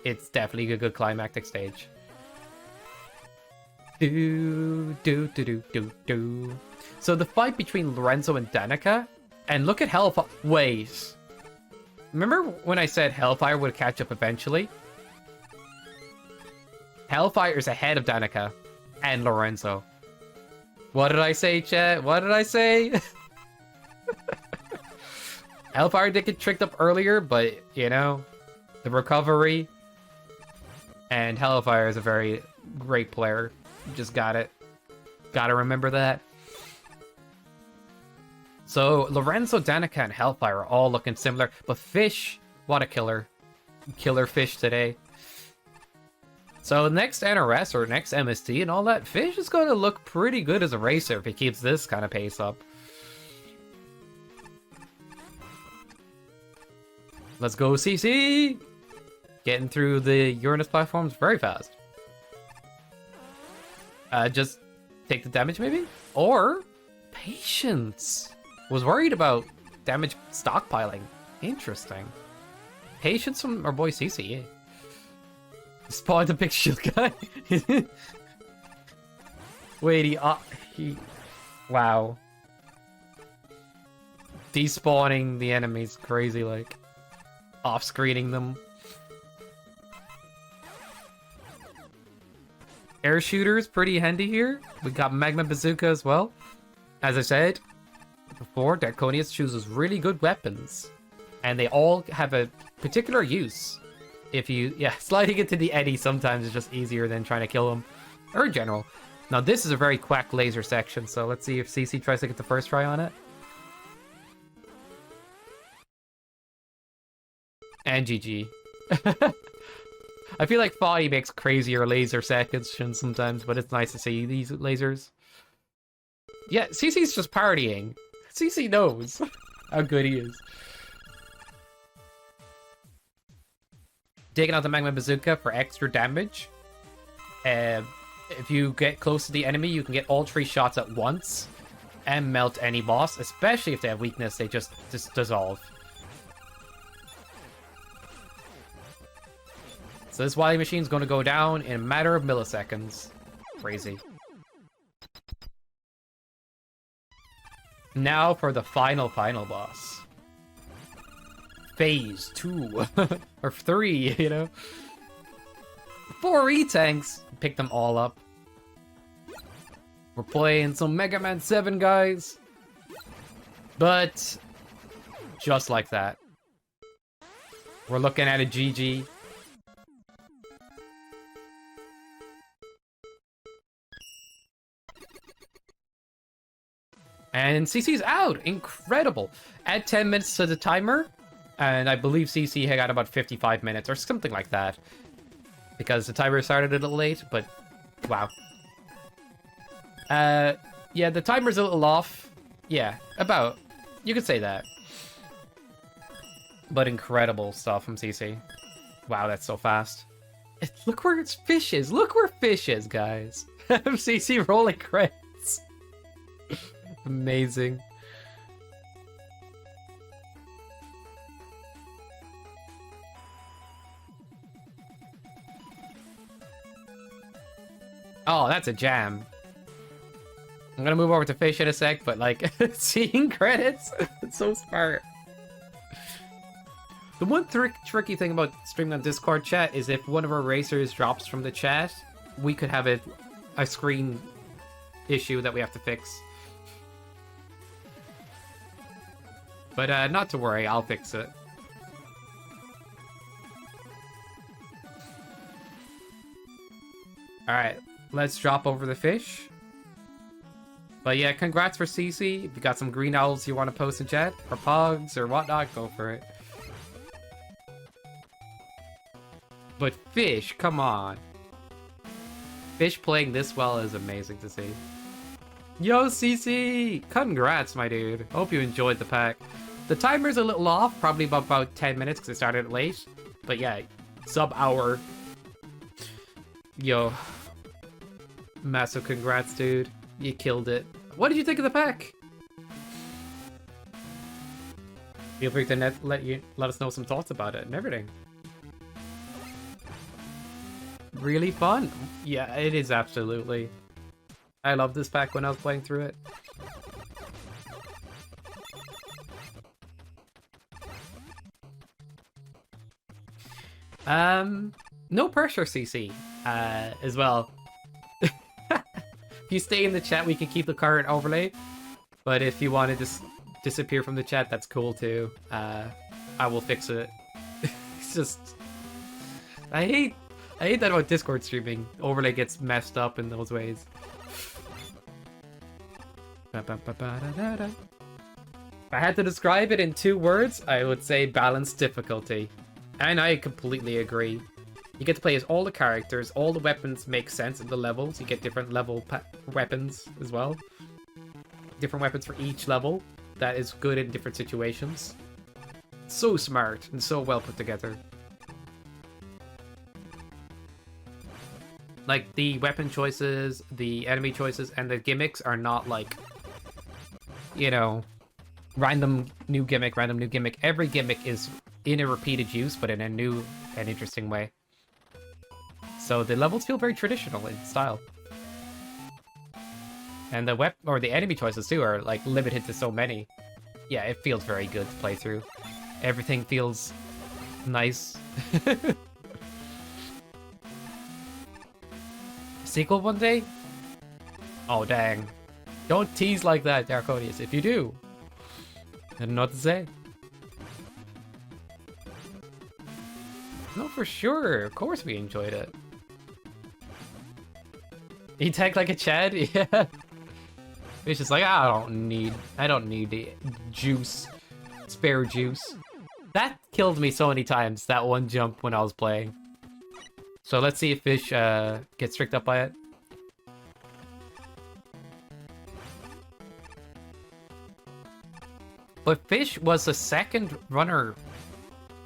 It's definitely a good climactic stage. Do, do, do, do, do, do. So the fight between Lorenzo and Danica, and look at Hellfire. Wait. Remember when I said Hellfire would catch up eventually? Hellfire is ahead of Danica and Lorenzo. What did I say, chat? What did I say? Hellfire did get tricked up earlier, but, you know, the recovery. And Hellfire is a very great player. Just gotta remember that. So, Lorenzo, Danica, and Hellfire are all looking similar. But Fish, what a killer. Killer Fish today. So, next NRS or next MST and all that, Fish is going to look pretty good as a racer if he keeps this kind of pace up. Let's go, CC! Getting through the Uranus platforms very fast. Just take the damage, maybe? Or Patience. Was worried about damage stockpiling. Interesting. Patience from our boy CC, yeah. Spawned a big shield guy. Wait, he... Wow. Despawning the enemies crazy, like. Off-screening them. Air shooters, pretty handy here. We got Magma Bazooka as well. As I said before, Darkonius chooses really good weapons. And they all have a particular use. If you... Yeah, sliding into the eddy sometimes is just easier than trying to kill them. Or in general. Now this is a very quack laser section, so let's see if CC tries to get the first try on it. And GG. I feel like Foddy makes crazier laser sections sometimes, but it's nice to see these lasers. Yeah, CC's just partying. CC knows how good he is. Taking out the Magma Bazooka for extra damage. If you get close to the enemy, you can get all 3 shots at once and melt any boss, especially if they have weakness, they just dissolve. So this Wily Machine's going to go down in a matter of milliseconds. Crazy. Now for the final boss. Phase 2. Or 3, you know? 4 E-Tanks. Pick them all up. We're playing some Mega Man 7, guys. But just like that. We're looking at a GG. And CC's out! Incredible! Add 10 minutes to the timer, and I believe CC had got about 55 minutes, or something like that. Because the timer started a little late, but wow. Yeah, the timer's a little off. Yeah, about. You could say that. But incredible stuff from CC. Wow, that's so fast. Look where Fish is! Look where Fish is, guys! CC rolling credits. Amazing. Oh, that's a jam. I'm gonna move over to Fish in a sec, but like, seeing credits, it's so smart. The one tricky thing about streaming on Discord chat is if one of our racers drops from the chat, we could have a screen issue that we have to fix. But not to worry, I'll fix it. Alright, let's drop over the Fish. But yeah, congrats for CC. If you got some green owls you want to post in chat, or pogs, or whatnot, go for it. But Fish, come on. Fish playing this well is amazing to see. Yo, CC! Congrats, my dude. Hope you enjoyed the pack. The timer's a little off, probably about 10 minutes because I started late. But yeah, sub-hour. Yo. Massive congrats, dude. You killed it. What did you think of the pack? Feel free to let us know some thoughts about it and everything. Really fun. Yeah, it is absolutely. I loved this pack when I was playing through it. No pressure, CC, as well. If you stay in the chat, we can keep the current overlay. But if you want to just disappear from the chat, that's cool too. I will fix it. It's just... I hate that about Discord streaming. Overlay gets messed up in those ways. If I had to describe it in 2 words, I would say balanced difficulty. And I completely agree. You get to play as all the characters, all the weapons make sense in the levels. You get different level weapons as well. Different weapons for each level. That is good in different situations. So smart and so well put together. Like, the weapon choices, the enemy choices, and the gimmicks are not like, you know, random new gimmick. Every gimmick is in a repeated use, but in a new and interesting way. So the levels feel very traditional in style. And the enemy choices too are like limited to so many. Yeah, it feels very good to play through. Everything feels nice. Sequel one day? Oh dang. Don't tease like that, Darkonius. If you do, I don't know what to say. No, for sure. Of course we enjoyed it. He tagged like a Chad? Yeah. It's just like, I don't need the juice. Spare juice. That killed me so many times, that one jump when I was playing. So let's see if Fish gets tricked up by it. But Fish was the second runner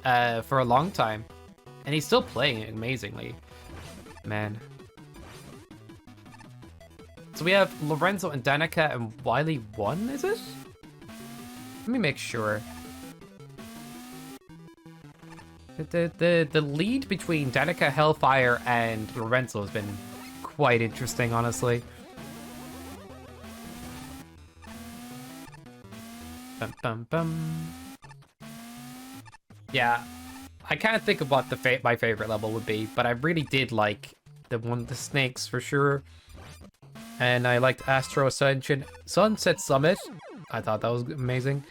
for a long time. And he's still playing it amazingly. Man. So we have Lorenzo and Danica and Wily 1, is it? Let me make sure. The lead between Danica, Hellfire, and Lorenzo has been quite interesting, honestly. Bum, bum, bum. Yeah, I kind of think of what my favorite level would be, but I really did like the one with the snakes for sure. And I liked Astro Ascension. Sunset Summit, I thought that was amazing.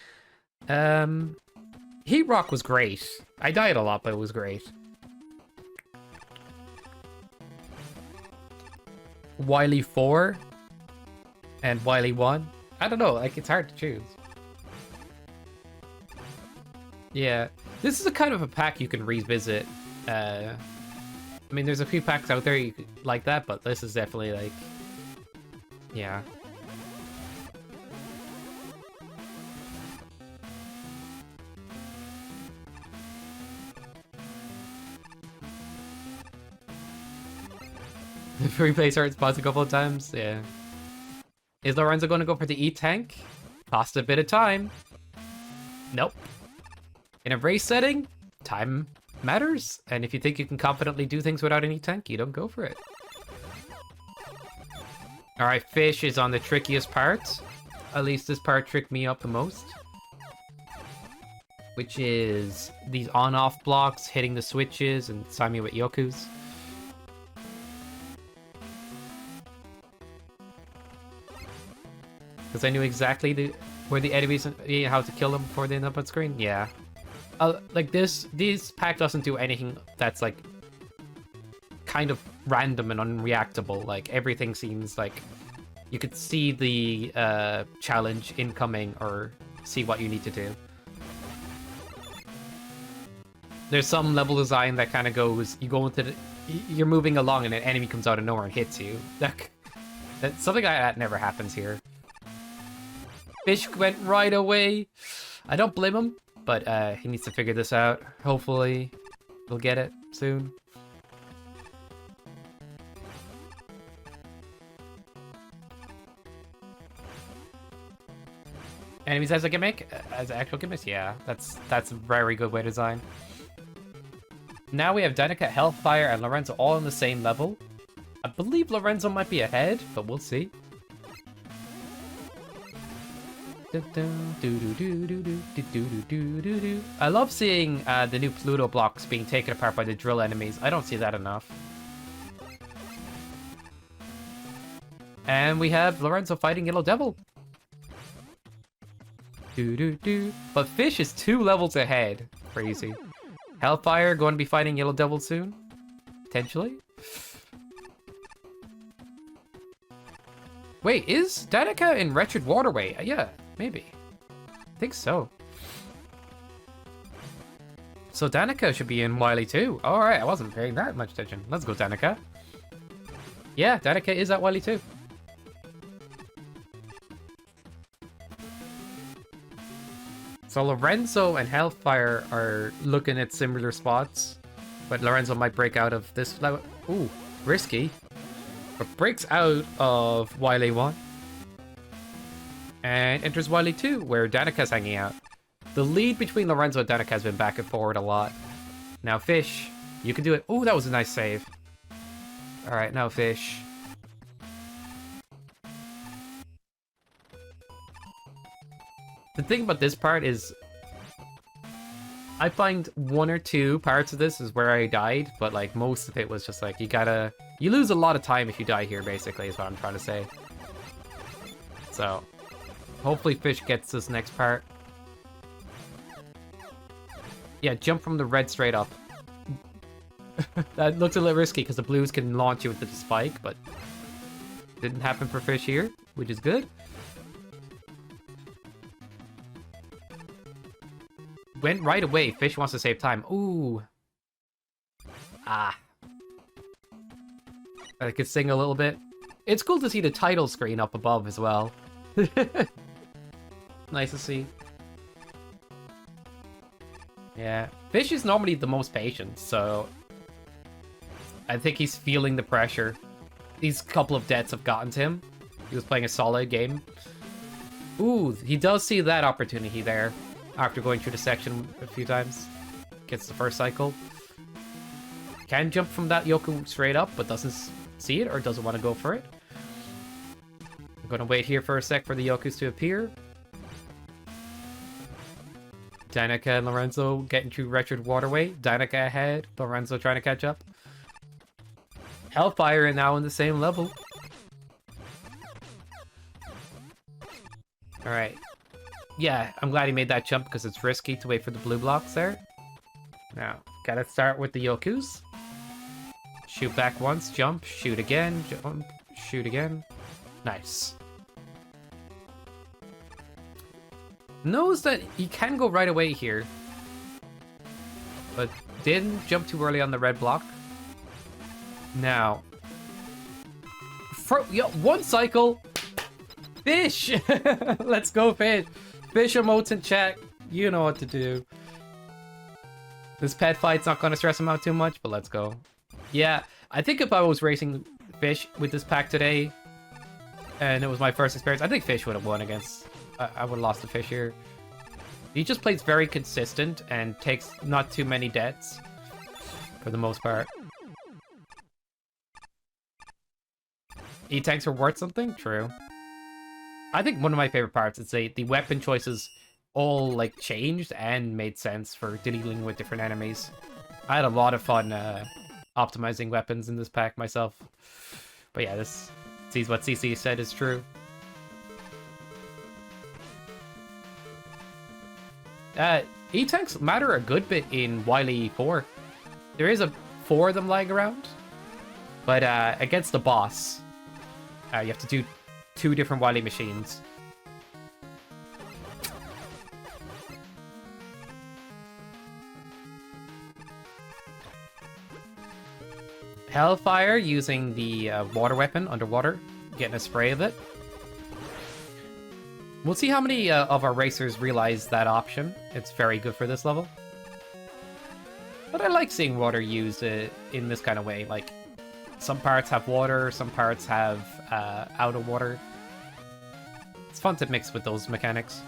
Heat Rock was great. I died a lot, but it was great. Wily 4 and Wily 1. I don't know, like, it's hard to choose. Yeah, this is a kind of a pack you can revisit. I mean, there's a few packs out there like that, but this is definitely like, yeah. Replay certain spots a couple of times, yeah. Is Lorenzo going to go for the E-Tank? Cost a bit of time. Nope. In a race setting, time matters. And if you think you can confidently do things without an E-Tank, you don't go for it. Alright, Fish is on the trickiest part. At least this part tricked me up the most. Which is these on-off blocks, hitting the switches, and sign me with Yoku's. Because I knew exactly where the enemies, how to kill them before they end up on screen. Yeah. Like this pack doesn't do anything that's like kind of random and unreactable. Like everything seems like you could see the challenge incoming or see what you need to do. There's some level design that kind of goes, you go into you're moving along and an enemy comes out of nowhere and hits you. That's something like that never happens here. Fish went right away. I don't blame him, but he needs to figure this out. Hopefully, we'll get it soon. Enemies as a gimmick? As actual gimmicks? Yeah, that's a very good way to design. Now we have Danica, Hellfire, and Lorenzo all on the same level. I believe Lorenzo might be ahead, but we'll see. I love seeing the new Pluto blocks being taken apart by the drill enemies. I don't see that enough. And we have Lorenzo fighting Yellow Devil. But Fish is 2 levels ahead. Crazy. Hellfire going to be fighting Yellow Devil soon? Potentially? Wait, is Danica in Wretched Waterway? Yeah, maybe. I think so. So Danica should be in Wily too. Alright, I wasn't paying that much attention. Let's go, Danica. Yeah, Danica is at Wily too. So Lorenzo and Hellfire are looking at similar spots, but Lorenzo might break out of this level. Ooh, risky. But breaks out of Wily 1 and enters Wily 2, where Danica's hanging out. The lead between Lorenzo and Danica has been back and forward a lot. Now Fish, you can do it. Ooh, that was a nice save. Alright, now Fish. The thing about this part is I find 1 or 2 parts of this is where I died, but like most of it was just like you lose a lot of time if you die here, basically, is what I'm trying to say. So hopefully Fish gets this next part. Yeah, jump from the red straight up. That looks a little risky because the blues can launch you with the spike, but didn't happen for Fish here, which is good. Went right away. Fish wants to save time. Ooh. Ah. I could sing a little bit. It's cool to see the title screen up above as well. Nice to see. Yeah. Fish is normally the most patient, so I think he's feeling the pressure. These couple of deaths have gotten to him. He was playing a solid game. Ooh, he does see that opportunity there. After going through the section a few times. Gets the first cycle. Can jump from that Yoku straight up, but doesn't see it or doesn't want to go for it. I'm going to wait here for a sec for the Yokus to appear. Danica and Lorenzo getting through Wretched Waterway. Danica ahead, Lorenzo trying to catch up. Hellfire are now in the same level. Alright. Yeah, I'm glad he made that jump because it's risky to wait for the blue blocks there. Now, gotta start with the Yokus. Shoot back once, jump, shoot again, jump, shoot again. Nice. Knows that he can go right away here, but didn't jump too early on the red block. Now, one cycle. Fish! Let's go, Fish. Fish emotes in chat. You know what to do. This pet fight's not going to stress him out too much, but let's go. Yeah, I think if I was racing Fish with this pack today, and it was my first experience, I think Fish would have won against... I would have lost to Fish here. He just plays very consistent and takes not too many deaths, for the most part. E-tanks are worth something? True. I think one of my favorite parts is the weapon choices all like changed and made sense for dealing with different enemies. I had a lot of fun optimizing weapons in this pack myself. But yeah, this sees what CC said is true. E-tanks matter a good bit in Wily 4. There is 4 of them lying around. But against the boss, you have to do 2 different Wily machines. Hellfire using the water weapon underwater, getting a spray of it. We'll see how many of our racers realize that option. It's very good for this level. But I like seeing water used in this kind of way. Like, some parts have water, some parts have out of water. It's fun to mix with those mechanics.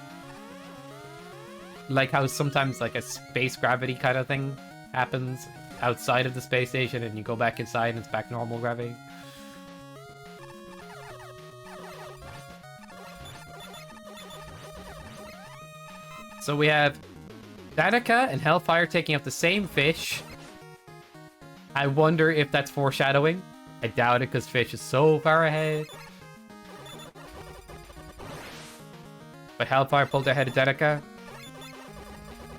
Like how sometimes like a space gravity kind of thing happens outside of the space station and you go back inside and it's back normal gravity. So we have Danica and Hellfire taking out the same fish. I wonder if that's foreshadowing. I doubt it, because fish is so far ahead. But Hellfire pulled ahead of Danica.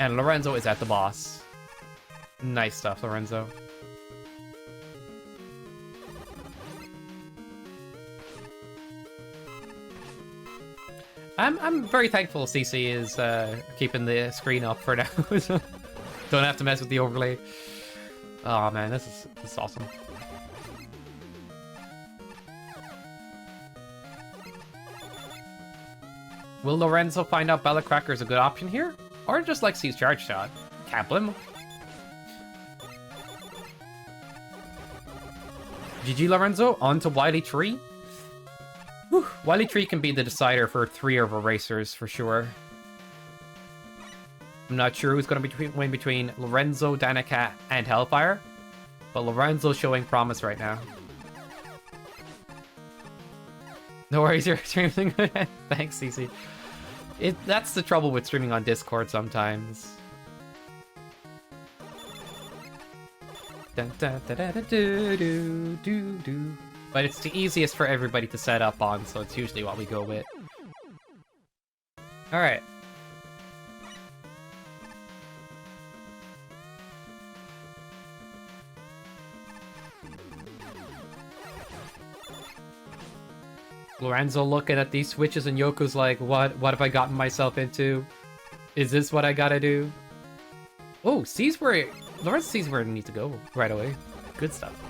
And Lorenzo is at the boss. Nice stuff, Lorenzo. I'm very thankful CC is keeping the screen up for now. Don't have to mess with the overlay. Oh man, this is awesome. Will Lorenzo find out Bellicracker is a good option here? Or just likes to use Charge Shot? Can't blame him. GG Lorenzo, on to Wily Tree. Whew. Wily Tree can be the decider for 3 of our racers, for sure. I'm not sure who's going to win between Lorenzo, Danica, and Hellfire. But Lorenzo's showing promise right now. No worries, you're streaming. Thanks, CC. That's the trouble with streaming on Discord sometimes. Dun, dun, da, da, da, do, do, do, do. But it's the easiest for everybody to set up on, so it's usually what we go with. Alright. Lorenzo looking at these switches and Yoko's like, what have I gotten myself into? Is this what I gotta do? Oh, Lorenzo sees where it needs to go right away. Good stuff.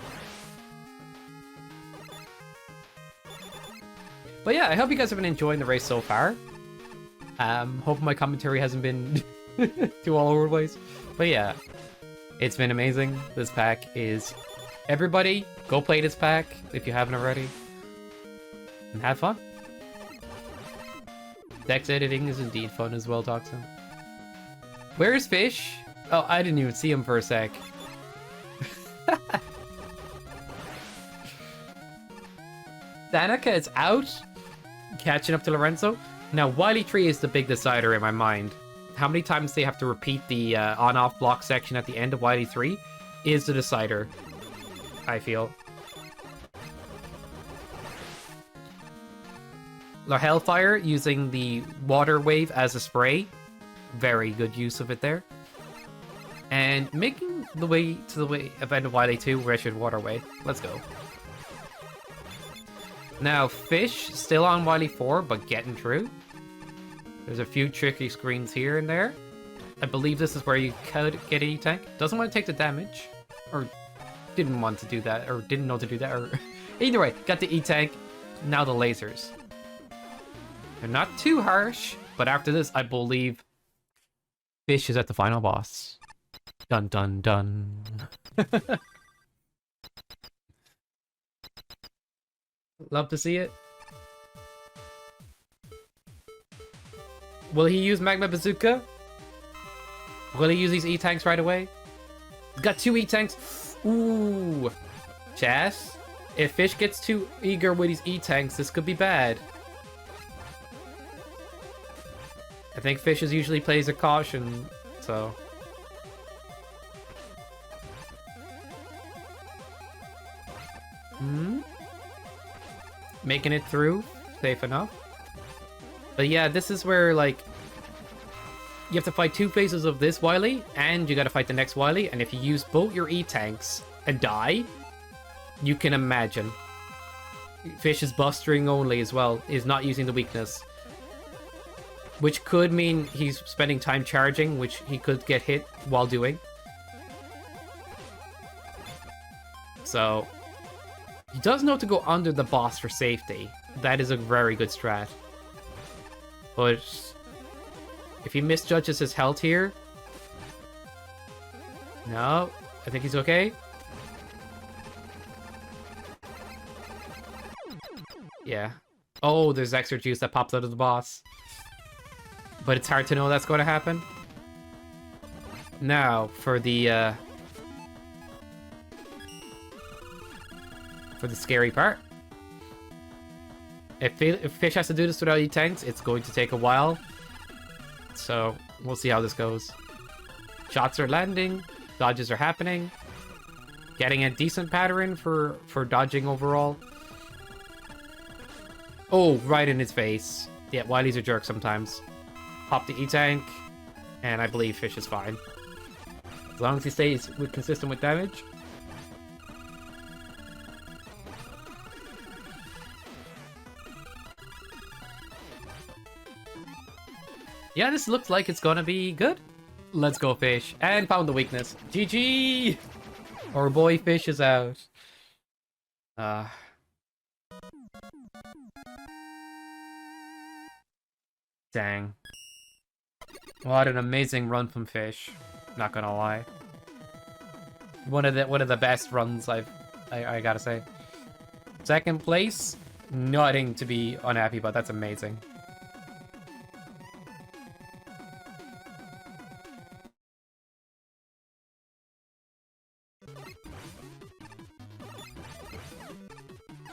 But yeah, I hope you guys have been enjoying the race so far. Hope my commentary hasn't been too all over the place. But yeah, it's been amazing. This pack is... Everybody, go play this pack if you haven't already. And have fun. Dex editing is indeed fun as well, Toxin. Where's Fish? Oh, I didn't even see him for a sec. Danica is out. Catching up to Lorenzo. Now, Wily Tree is the big decider in my mind. How many times they have to repeat the on-off block section at the end of Wily 3 is the decider, I feel. The Hellfire using the water wave as a spray. Very good use of it there. And making the way to the way of end of Wily 2, Wretched Waterway. Let's go. Now, Fish still on Wily 4, but getting through. There's a few tricky screens here and there. I believe this is where you could get an E-Tank. Doesn't want to take the damage. Or didn't want to do that, or didn't know to do that, or... Either way, got the E-Tank. Now the lasers. They're not too harsh, but after this, I believe Fish is at the final boss. Dun dun dun. Love to see it. Will he use Magma Bazooka? Will he use these E-Tanks right away? He's got 2 E-Tanks. Ooh. Chat, if Fish gets too eager with his E-Tanks, this could be bad. I think Fish usually plays a caution, so... Making it through, safe enough. But yeah, this is where, like, you have to fight 2 phases of this Wily, and you gotta fight the next Wily, and if you use both your E-Tanks and die, you can imagine. Fish is bustering only as well, is not using the weakness. Which could mean he's spending time charging, which he could get hit while doing. So, he does know to go under the boss for safety. That is a very good strat. But if he misjudges his health here... No, I think he's okay. Yeah. Oh, there's extra juice that pops out of the boss. But it's hard to know that's going to happen. Now, for the scary part. If Fish has to do this without E-Tanks, it's going to take a while. So, We'll see how this goes. Shots are landing. Dodges are happening. Getting a decent pattern for dodging overall. Oh, right in his face. Yeah, Wily's a jerk sometimes. Pop the E-Tank, and I believe Fish is fine. As long as he stays consistent with damage. Yeah, this looks like it's gonna be good. Let's go, Fish. And found the weakness. GG! Our boy Fish is out. Dang. What an amazing run from Fish. Not gonna lie. One of the best runs I gotta say. Second place, nothing to be unhappy about. That's amazing.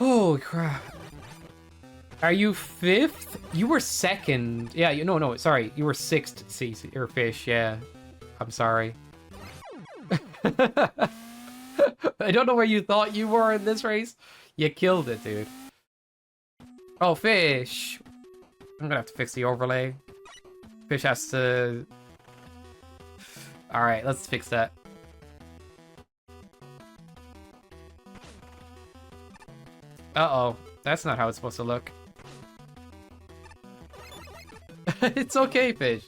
Oh crap. Are you 5th? You were 2nd. Yeah, no, sorry. You were 6th, CC, or Fish, yeah. I'm sorry. I don't know where you thought you were in this race. You killed it, dude. Oh, Fish. I'm gonna have to fix the overlay. Fish has to... Alright, let's fix that. Uh-oh. That's not how it's supposed to look. It's okay, Fish.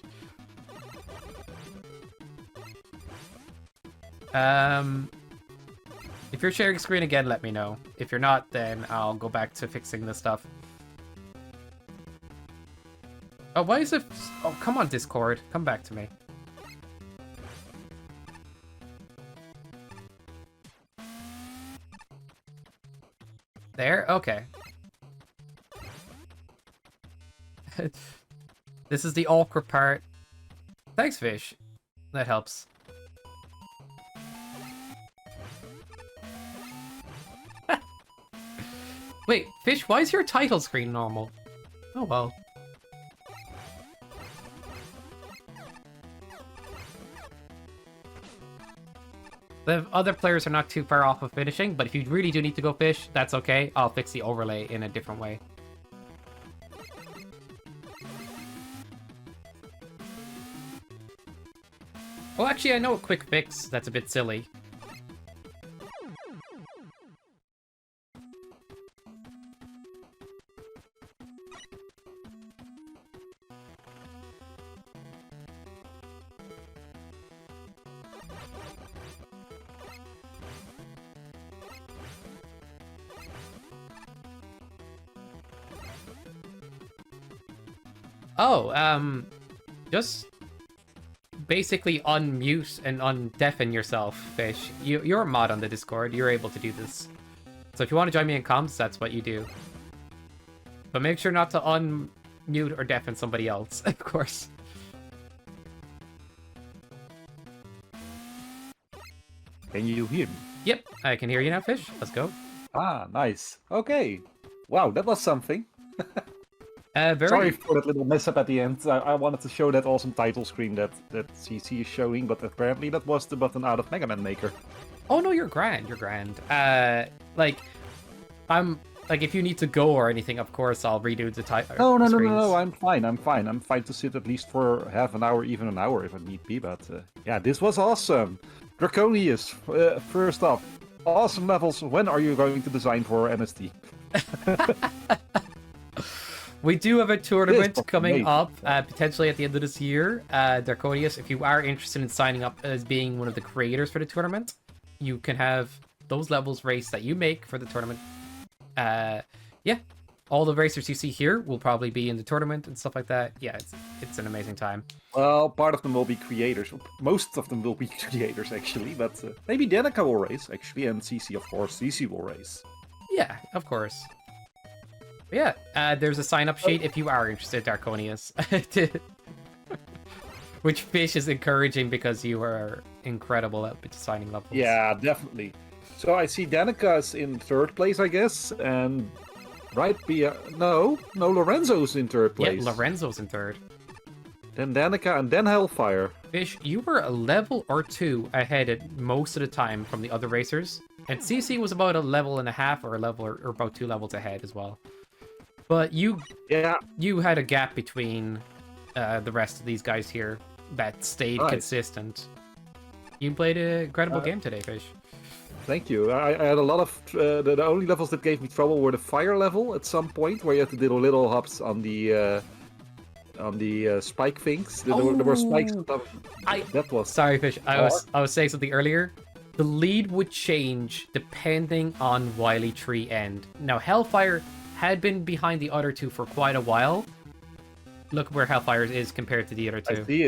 If you're sharing screen again, let me know. If you're not, then I'll go back to fixing this stuff. Oh, why is it... Oh, come on, Discord. Come back to me. There? Okay. This is the awkward part. Thanks, Fish. That helps. Wait, Fish, why is your title screen normal? Oh well. The other players are not too far off of finishing, but if you really do need to go Fish, that's okay. I'll fix the overlay in a different way. Oh, actually, I know a quick fix that's a bit silly. Oh, just basically unmute and undeafen yourself, Fish. You're a mod on the Discord. You're able to do this. So if you want to join me in comms, that's what you do. But make sure not to unmute or deafen somebody else, of course. Can you hear me? Yep, I can hear you now, Fish. Let's go. Ah, nice. Okay. Wow, that was something. Very... Sorry for that little mess up at the end. I wanted to show that awesome title screen that CC is showing, but apparently that was the button out of Mega Man Maker. Oh no, you're grand. You're grand. Like, if you need to go or anything, of course I'll redo the title. No. I'm fine. I'm fine to sit at least for half an hour, even an hour if it need be. But yeah, this was awesome. Darkonius, first off, awesome levels. When are you going to design for MST? We do have a tournament coming up, potentially at the end of this year. Darkonius, if you are interested in signing up as being one of the creators for the tournament, you can have those levels raced that you make for the tournament. Yeah, all the racers you see here will probably be in the tournament and stuff like that. Yeah, it's an amazing time. Well, part of them will be creators. Most of them will be creators, actually. But maybe Danica will race, actually, and CC, of course. CC will race. Yeah, of course. Yeah, there's a sign-up sheet if you are interested, Darkonius. Which Fish is encouraging because you are incredible at designing levels. Yeah, definitely. So I see Danica's in 3rd place, I guess, and no, Lorenzo's in 3rd place. Yeah, Lorenzo's in 3rd. then Danica, and then Hellfire. Fish, you were a level or two ahead at most of the time from the other racers. And CC was about a level and a half or a level or about 2 levels ahead as well. But you had a gap between the rest of these guys here that stayed consistent. You played an incredible game today, Fish. Thank you. I had a lot of... the only levels that gave me trouble were the fire level at some point, where you had to do little hops on the spike things. There were spikes. That was... Sorry, Fish. I was saying something earlier. The lead would change depending on Wily Tree end. Now, Hellfire had been behind the other two for quite a while. Look where Hellfire is compared to the other two. I see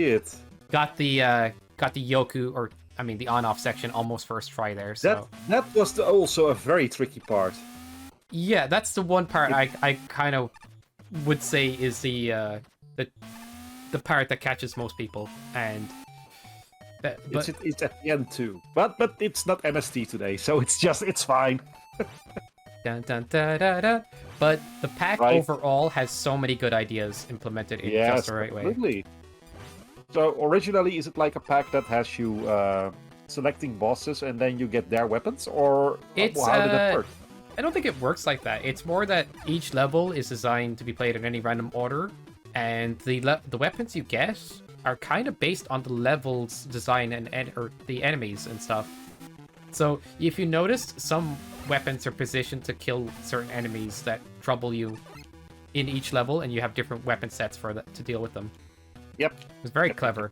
it. Got the Yoku, or I mean the on-off section almost first try there. So that was also a very tricky part. Yeah, that's the one part I kind of would say is the part that catches most people, and it's at the end too. But it's not MST today, so it's fine. Dun, dun, da, da, da. But the pack overall has so many good ideas implemented in just the right way. Absolutely. So originally, is it like a pack that has you selecting bosses and then you get their weapons, or how did that work? I don't think it works like that. It's more that each level is designed to be played in any random order, and the weapons you get are kind of based on the level's design or the enemies and stuff. So if you noticed, some weapons are positioned to kill certain enemies that trouble you in each level, and you have different weapon sets to deal with them. Yep. It was very clever.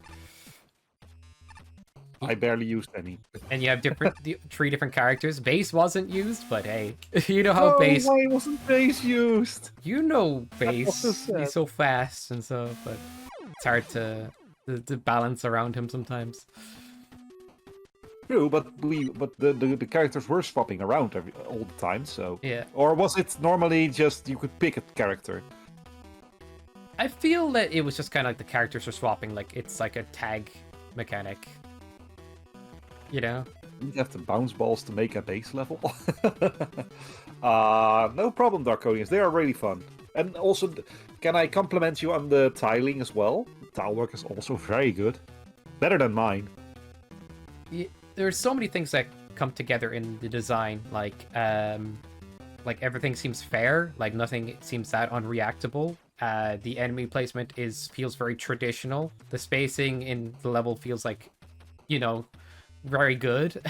I barely used any. And you have 3 different characters. Base wasn't used, but hey, you know how Base... why wasn't Base used? You know Base. He's so fast and stuff, but it's hard to balance around him sometimes. True, but the characters were swapping around all the time, so... Yeah. Or was it normally just you could pick a character? I feel that it was just kind of like the characters were swapping, like it's like a tag mechanic. You know? You have the bounce balls to make a base level. No problem, Darkonians. They are really fun. And also, can I compliment you on the tiling as well? The tile work is also very good. Better than mine. There's so many things that come together in the design, like everything seems fair, like nothing seems that unreactable. The enemy placement feels very traditional. The spacing in the level feels like, very good.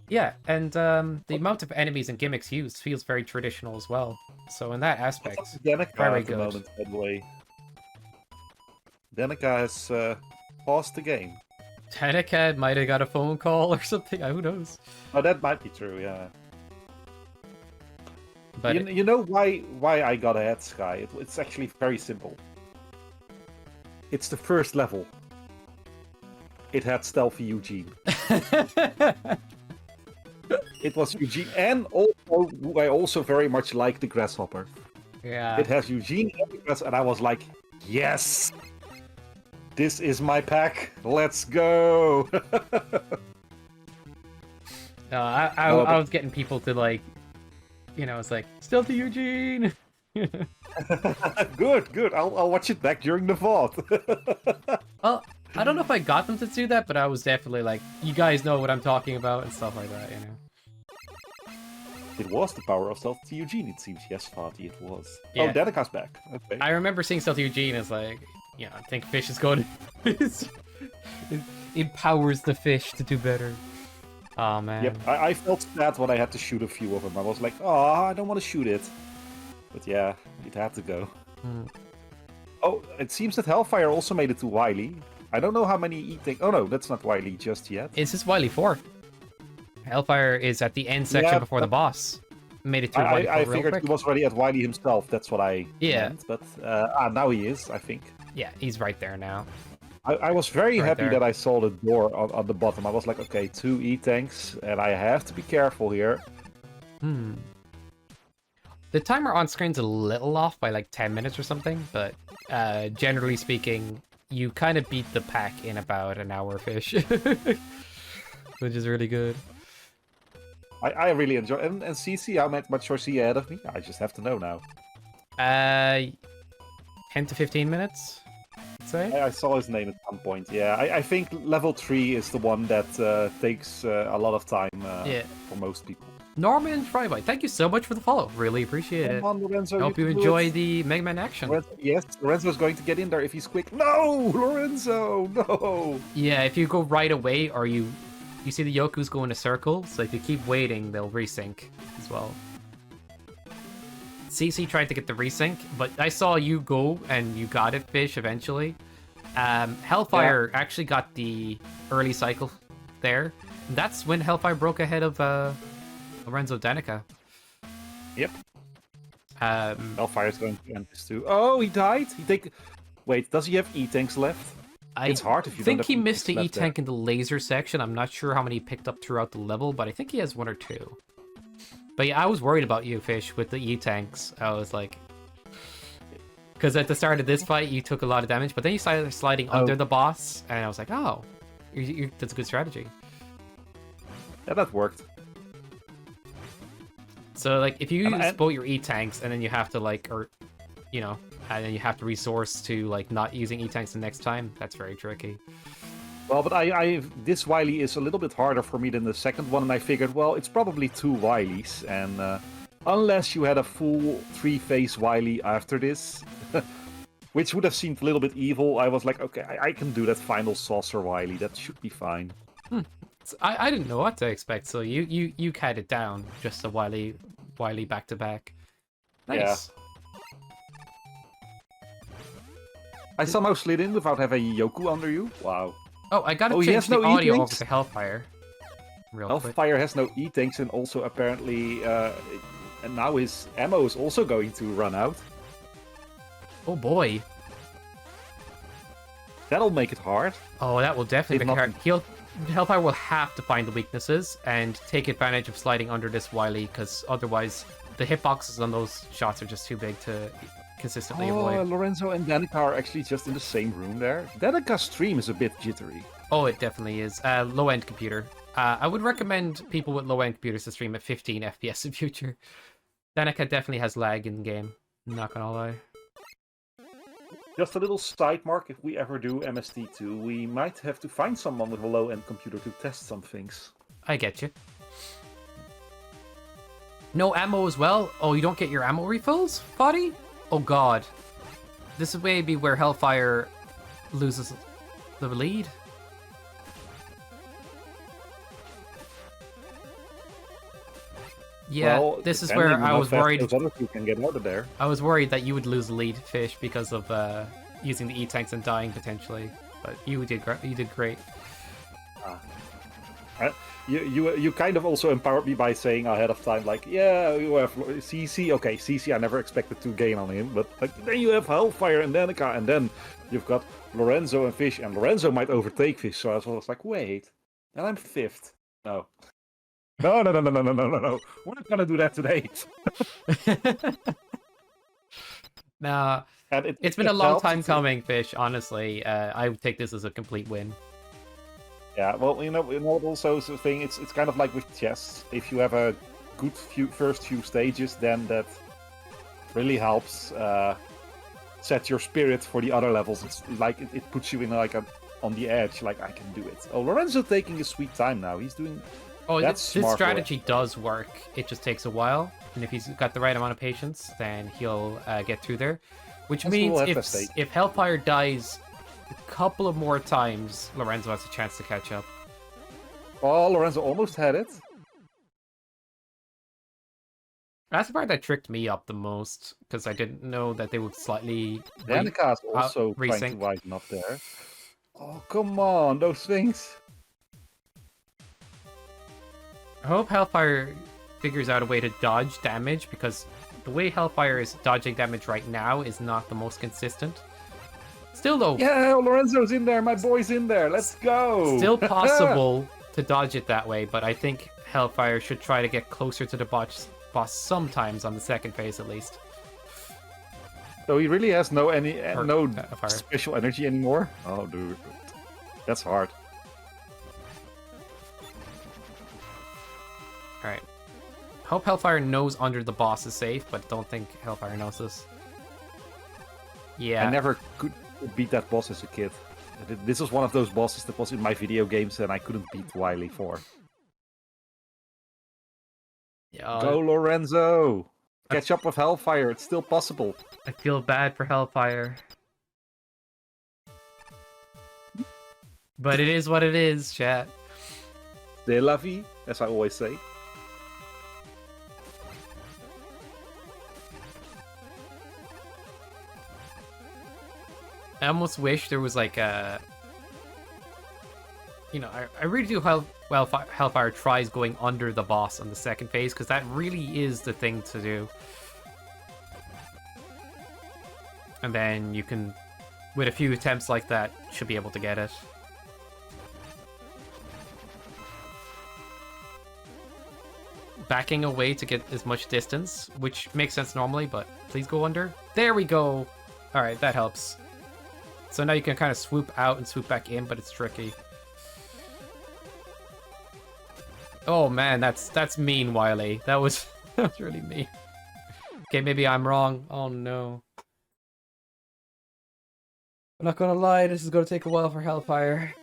Yeah, and the amount of enemies and gimmicks used feels very traditional as well. So in that aspect, very good. Moment, by the way. Danica has paused the game. Danica might have got a phone call or something. Who knows? Oh, that might be true. Yeah. But you know why I got ahead, Sky? It's actually very simple. It's the first level. It had Stealthy Eugene. It was Eugene, and also I also very much like the Grasshopper. Yeah. It has Eugene and the Grasshopper, and I was like, yes! This is my pack. Let's go! I was getting people to like, it's like, Stealthy Eugene! Good. I'll watch it back during the VOD. Well, I don't know if I got them to do that, but I was definitely like, you guys know what I'm talking about and stuff like that, It was the power of Stealthy Eugene, it seems. Yes, Fatty, it was. Yeah. Oh, Danica's back. Okay. I remember seeing Stealthy Eugene as like, I think Fish is going to... it empowers the fish to do better. Oh, man. Yep, I felt sad when I had to shoot a few of them. I was like, oh, I don't want to shoot it. But yeah, it had to go. Oh, it seems that Hellfire also made it to Wily. I don't know how many eating... Oh no, that's not Wily just yet. This is Wily 4. Hellfire is at the end section before the boss. Made it to Wily 4 I real figured quick. he was already at Wily himself, that's what I meant. But now he is, I think. Yeah, he's right there now. I was very happy there. that I saw the door on the bottom. I was like, okay, 2 E-tanks, and I have to be careful here. The timer on screen's a little off by like 10 minutes or something, but generally speaking, you kind of beat the pack in about an hour, Fish. Which is really good. I really enjoy it. And CC, how much was he ahead of me? I just have to know now. 10 to 15 minutes. say. I saw his name at some point. Yeah, I think level 3 is the one that takes a lot of time for most people. Norman Frybite, thank you so much for the follow. Really appreciate it. Come on, Lorenzo, I hope you enjoy the Mega Man action. Yes, Lorenzo's going to get in there if he's quick. No, Lorenzo, no. Yeah, if you go right away or you see the Yokus go in a circle, so if you keep waiting, they'll resync as well. CC tried to get the resync, but I saw you go and you got it, Fish, eventually. Hellfire actually got the early cycle there. That's when Hellfire broke ahead of Lorenzo Danica. Yep. Hellfire's going to end this too. Oh, he died? Wait, does he have E-tanks left? It's hard if you don't have I think he missed the E-tanks E-tank in the laser section. I'm not sure how many he picked up throughout the level, but I think he has 1 or 2. But yeah, I was worried about you, Fish, with the E-tanks. I was like... Because at the start of this fight, you took a lot of damage, but then you started sliding under the boss, and I was like, oh, that's a good strategy. Yeah, that worked. So, like, if you use both your E-tanks, and then you have to, like, and then you have to resource to, like, not using E-tanks the next time, that's very tricky. Well, but this Wily is a little bit harder for me than the second one, and I figured, well, it's probably 2 Wilies, and unless you had a full 3-phase Wily after this, which would have seemed a little bit evil, I was like, okay, I can do that final saucer Wily, that should be fine. I didn't know what to expect, so you cut it down, just a Wily back-to-back. Nice. Yeah. I somehow slid in without having a Yoku under you. Wow. Oh, I gotta change the audio over to Hellfire. Hellfire has no E-tanks, and also apparently, and now his ammo is also going to run out. Oh boy. That'll make it hard. Oh, that will definitely make it hard. Hellfire will have to find the weaknesses and take advantage of sliding under this Wily, because otherwise the hitboxes on those shots are just too big to consistently avoid. Lorenzo and Danica are actually just in the same room there. Danica's stream is a bit jittery. Oh, it definitely is. Low-end computer. I would recommend people with low-end computers to stream at 15 FPS in future. Danica definitely has lag in the game, not gonna lie. Just a little side mark, if we ever do MST2, we might have to find someone with a low-end computer to test some things. I get you. No ammo as well? Oh, you don't get your ammo refills, buddy? Oh god. This is maybe where Hellfire loses the lead. Yeah, well, this is where I was worried. Those other two can get out of there. I was worried that you would lose the lead, Fish, because of using the E-tanks and dying potentially. But you did great. You kind of also empowered me by saying ahead of time, like, yeah, you have CC. Okay, CC, I never expected to gain on him, but like, then you have Hellfire and Danica, and then you've got Lorenzo and Fish, and Lorenzo might overtake Fish. So I was like, wait, and I'm 5th. No. No. We're not gonna do that today. Nah, it's been a long time coming, Fish. Honestly, I would take this as a complete win. Yeah, well, you know, also is a thing. It's kind of like with chess. If you have a good first few stages, then that really helps set your spirit for the other levels. It's like it puts you in like on the edge. Like, I can do it. Oh, Lorenzo taking his sweet time now. He's doing. Oh, this strategy does work. It just takes a while, and if he's got the right amount of patience, then he'll get through there. Which means if Hellfire dies a couple of more times, Lorenzo has a chance to catch up. Oh, Lorenzo almost had it. That's the part that tricked me up the most, because I didn't know that they would slightly Danica's also trying to widen up there. Oh, come on, those things. I hope Hellfire figures out a way to dodge damage, because the way Hellfire is dodging damage right now is not the most consistent. Still though... Yeah, Lorenzo's in there, my boy's in there, let's go! Still possible to dodge it that way, but I think Hellfire should try to get closer to the boss sometimes on the second phase at least. So he really has no special energy anymore? Oh, dude. That's hard. Alright. Hope Hellfire knows under the boss is safe, but don't think Hellfire knows this. Yeah. I never could beat that boss as a kid. This was one of those bosses that was in my video games and I couldn't beat Wily for. Yeah, Go, Lorenzo! Catch up with Hellfire, it's still possible. I feel bad for Hellfire. But it is what it is, chat. C'est la vie, as I always say. I almost wish there was like a... You know, I really do how well Hellfire tries going under the boss on the second phase, because that really is the thing to do. And then you can, with a few attempts like that, should be able to get it. Backing away to get as much distance, which makes sense normally, but please go under. There we go! Alright, that helps. So now you can kind of swoop out and swoop back in, but it's tricky. Oh man, that's mean, Wily. That was really mean. Okay, maybe I'm wrong. Oh no. I'm not gonna lie, this is gonna take a while for Hellfire.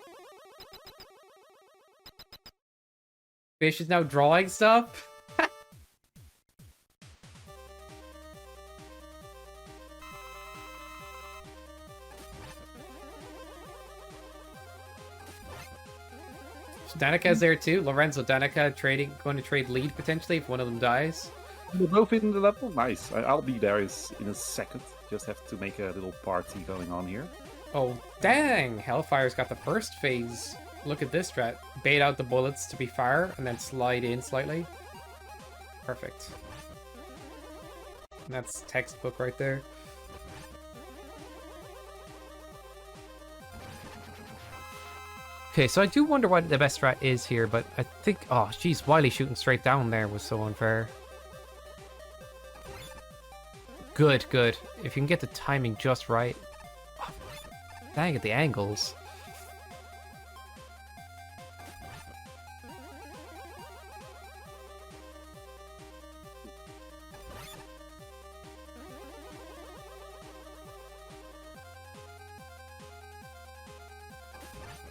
Fish is now drawing stuff? Danika's there too. Lorenzo, Danika going to trade lead potentially if one of them dies. We're both in the level? Nice. I'll be there in a second. Just have to make a little party going on here. Oh, dang! Hellfire's got the first phase. Look at this strat. Bait out the bullets to be fire, and then slide in slightly. Perfect. And that's textbook right there. Okay, so I do wonder what the best strat is here, but I think... Oh, jeez, Wily shooting straight down there was so unfair. Good, good. If you can get the timing just right. Oh, dang at the angles.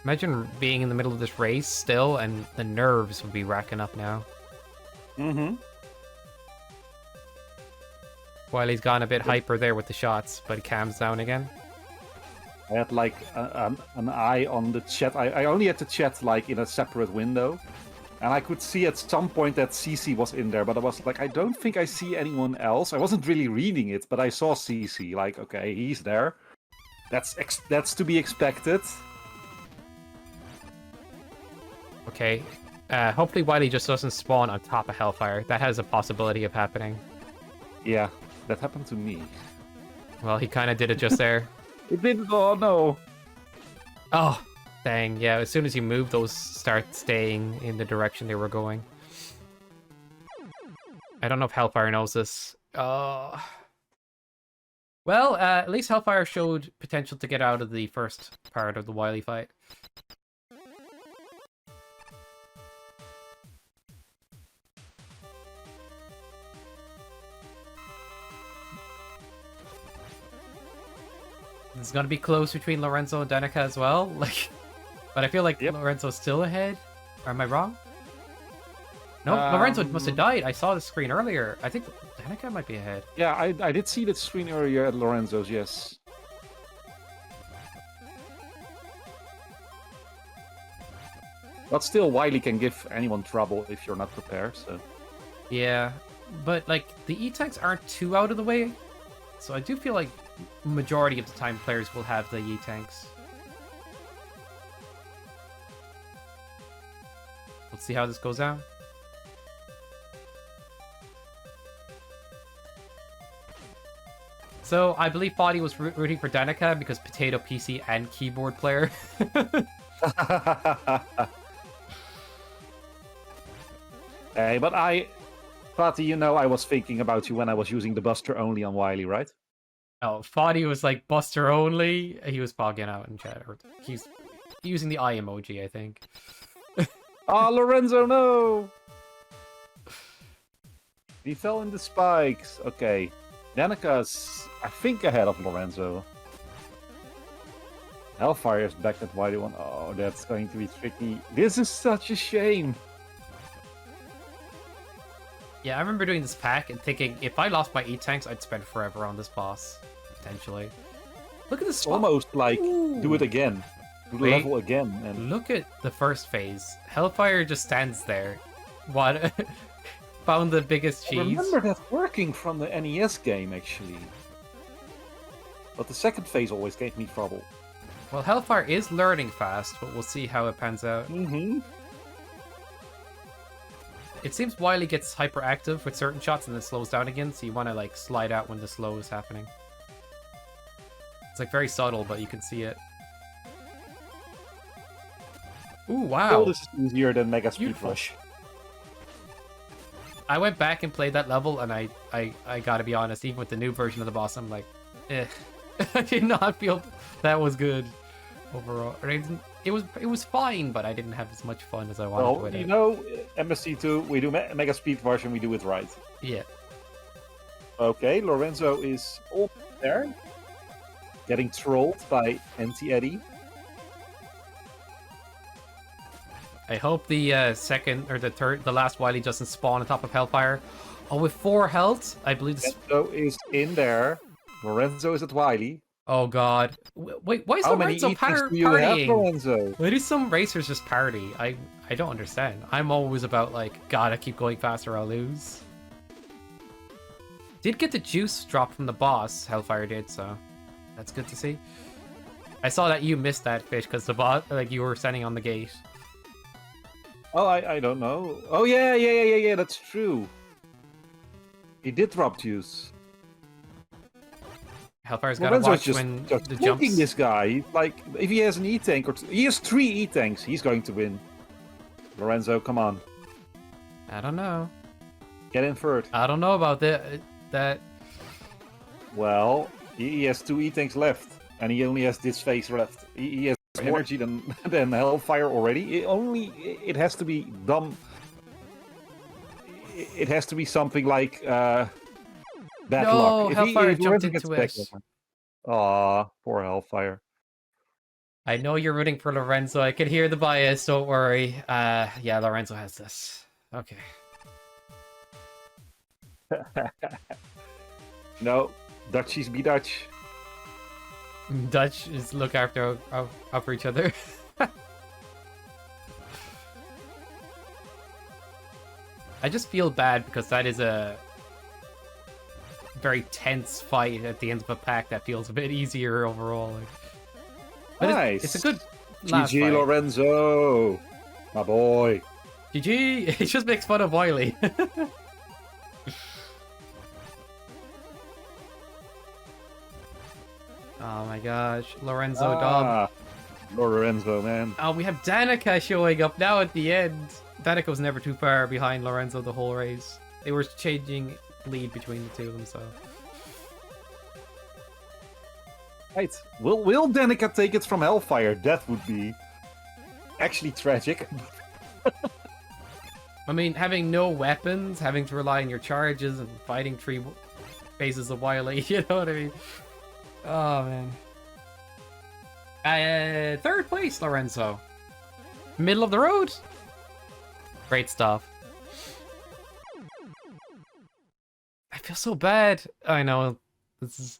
Imagine being in the middle of this race still, and the nerves would be racking up now. Mm-hmm. Wily's gone a bit hyper there with the shots, but he calms down again. I had like an eye on the chat. I only had the chat like in a separate window. And I could see at some point that CC was in there, but I was like, I don't think I see anyone else. I wasn't really reading it, but I saw CC. Like, okay, he's there. That's to be expected. Okay, hopefully Wily just doesn't spawn on top of Hellfire. That has a possibility of happening. Yeah, that happened to me. Well, he kind of did it just there. It didn't. Oh no. Oh, dang. Yeah, as soon as you move, those start staying in the direction they were going. I don't know if Hellfire knows this. Well, at least Hellfire showed potential to get out of the first part of the Wily fight. It's gonna be close between Lorenzo and Danika as well. Like, but I feel like Lorenzo's still ahead. Or am I wrong? No, Lorenzo must have died. I saw the screen earlier. I think Danika might be ahead. Yeah, I did see the screen earlier at Lorenzo's. Yes. But still, Wily can give anyone trouble if you're not prepared. So. Yeah, but like the E-tanks aren't too out of the way, so I do feel like majority of the time players will have the E-tanks. Let's see how this goes down. So I believe Foddy was rooting for Danika because potato PC and keyboard player. Hey, but Fatty, you know I was thinking about you when I was using the Buster only on Wily, right? Oh, Foddy was like Buster only. He was fogging out in chat. Or he's using the eye emoji, I think. Oh, Lorenzo, no! He fell in the spikes. Okay. Danika's, I think, ahead of Lorenzo. Hellfire is back at Wily one. Oh, that's going to be tricky. This is such a shame. Yeah, I remember doing this pack and thinking, if I lost my E-Tanks, I'd spend forever on this boss, potentially. Look at this spot. Almost like, Ooh. do it again. Do the Wait. level again. And Look at the first phase. Hellfire just stands there. What? Found the biggest cheese. I remember that working from the NES game, actually. But the second phase always gave me trouble. Well, Hellfire is learning fast, but we'll see how it pans out. Mm-hmm. It seems Wily gets hyperactive with certain shots and then slows down again, so you want to like slide out when the slow is happening. It's like very subtle, but you can see it. Ooh, wow. Still, this is easier than Mega Speed Beautiful. Rush. I went back and played that level, and I gotta be honest, even with the new version of the boss, I'm like, eh. I did not feel that was good overall. It was fine, but I didn't have as much fun as I wanted Well, with you it. know, MSC2, we do Mega Speed Rush and we do it right. Yeah. Okay, Lorenzo is all there. Getting trolled by Anti-Eddie. I hope the second or the last Wily doesn't spawn on top of Hellfire. Oh, with 4 health, I believe this. Lorenzo is in there. Lorenzo is at Wily. Oh god. Wait, why is How many Lorenzo E-Tanks do you have, partying? Lorenzo? Why do some racers just party? I don't understand. I'm always about like, God, I keep going faster, I'll lose. Did get the juice drop from the boss, Hellfire did, so that's good to see. I saw that you missed that fish because the boss, like you were standing on the gate. Oh, I don't know. Oh, yeah, that's true. He did drop juice. Hellfire's gotta Lorenzo's watch just when the smoking jumps. this guy. Like, if he has an E-Tank, or he has 3 E-Tanks, he's going to win. Lorenzo, come on. I don't know. Get in third. I don't know about that. Well, he has 2 E-Tanks left, and he only has this phase left. He has more energy than Hellfire already. It has to be dumb. It has to be something like bad luck. Hellfire jumped into it. Aw, poor Hellfire. I know you're rooting for Lorenzo. I can hear the bias. Don't worry. Yeah, Lorenzo has this. Okay. No, Dutchies be Dutch. Dutch is look out for each other. I just feel bad because that is a very tense fight at the end of a pack that feels a bit easier overall. But Nice. it's a good last GG fight. Lorenzo, my boy. GG. It just makes fun of Wily. Oh my gosh, Lorenzo dub. Lorenzo, man. Oh, we have Danica showing up now at the end. Danica was never too far behind Lorenzo the whole race. They were changing lead between the two of them, so. Right. Will Danica take it from Hellfire? That would be actually tragic. I mean, having no weapons, having to rely on your charges and fighting 3 phases of Wily, you know what I mean? Oh, man. 3rd place, Lorenzo. Middle of the road. Great stuff. I feel so bad. I know. This is...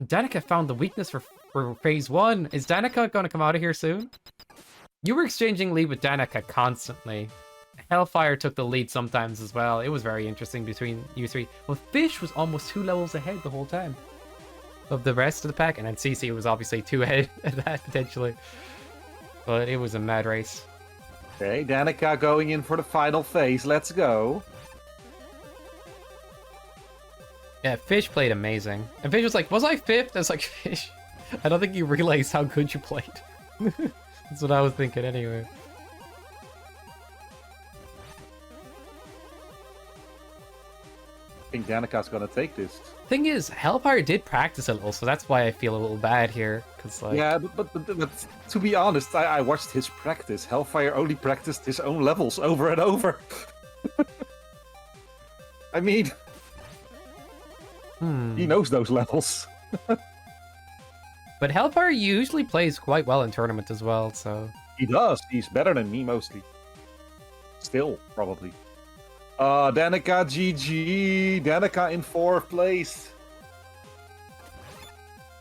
Danica found the weakness for phase 1. Is Danica going to come out of here soon? You were exchanging lead with Danica constantly. Hellfire took the lead sometimes as well. It was very interesting between you 3. Well, Fish was almost 2 levels ahead the whole time of the rest of the pack, and then CC was obviously 2 ahead of that potentially. But it was a mad race. Okay, Danica going in for the final phase. Let's go. Yeah, Fish played amazing. And Fish was like, was I 5th? I was like, Fish, I don't think you realized how good you played. That's what I was thinking anyway. I think Danica's gonna take this. Thing is, Hellfire did practice a little, so that's why I feel a little bad here. Cause like, Yeah, but to be honest, I watched his practice. Hellfire only practiced his own levels over and over. I mean, he knows those levels. But Hellfire usually plays quite well in tournament as well, so... He does. He's better than me mostly. Still, probably. Danica GG. Danica in 4th place.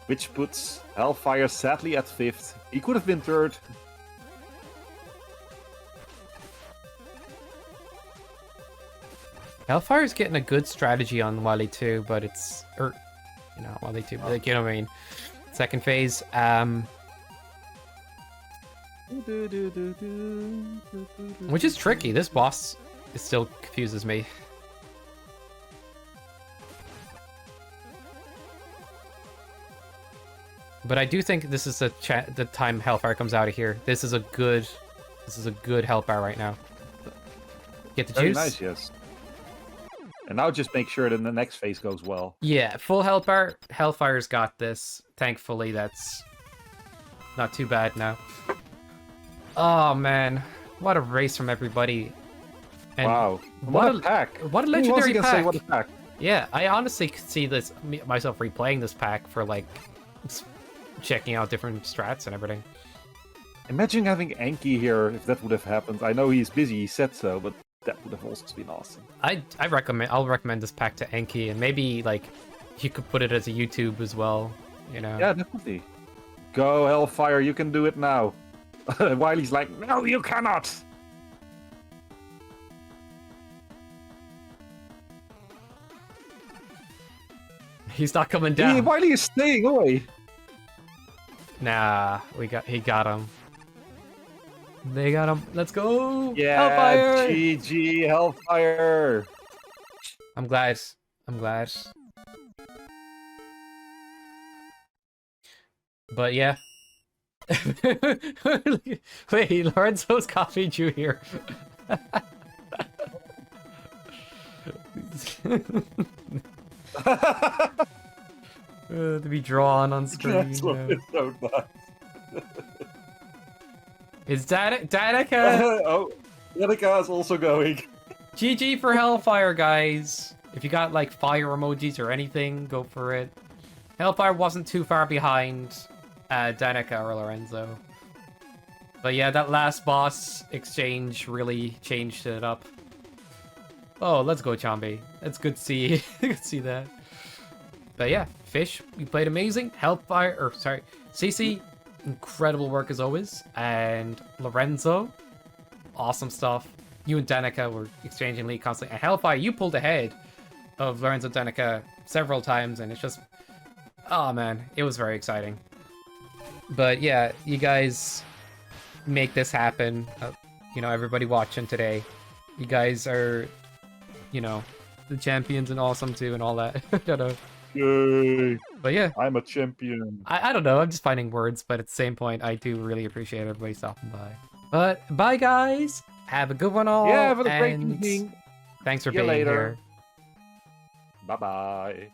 Which puts Hellfire sadly at 5th. He could have been 3rd. Hellfire's getting a good strategy on Wily 2, but it's... Wily 2, but like, you know what I mean. Second phase, which is tricky. This boss still confuses me. But I do think this is the time Hellfire comes out of here. This is a good Hellfire right now. Get the Very juice. nice, yes. And now just make sure that the next phase goes well. Yeah, full Hellfire. Hellfire's got this. Thankfully, that's not too bad now. Oh man, what a race from everybody! And wow, what a pack! What a legendary pack! Say what a pack! Yeah, I honestly could see this myself replaying this pack for like checking out different strats and everything. Imagine having Enki here if that would have happened. I know he's busy, he said so, but that would have also been awesome. I'll recommend this pack to Enki, and maybe like you could put it as a YouTube as well. You know? Yeah, definitely. Go Hellfire, you can do it now. Wily's like, no, you cannot. He's not coming down. Wily is staying away. Nah, he got him. They got him. Let's go. Yeah, Hellfire. GG Hellfire. I'm glad. But yeah. Wait, Lorenzo's copied you here. To be drawn on screen. That's so nice. Is Danica? Oh, Danica is also going. GG for Hellfire, guys. If you got like fire emojis or anything, go for it. Hellfire wasn't too far behind Danica or Lorenzo. But yeah, that last boss exchange really changed it up. Oh, let's go, Chambi. That's good to see. Good to see that. But yeah, Fish, you played amazing. Hellfire, or sorry, CC, incredible work as always. And Lorenzo, awesome stuff. You and Danica were exchanging lead constantly. And Hellfire, you pulled ahead of Lorenzo and Danica several times, and it's just, oh man, it was very exciting. But yeah, you guys make this happen. You know, everybody watching today, you guys are, you know, the champions and awesome too and all that. I don't know. Yay. But yeah, I'm a champion. I don't know, I'm just finding words, but at the same point, I do really appreciate everybody stopping by. But bye guys, have a good one all. Yeah, have a great evening. Thanks for See you being later. here. Bye-bye.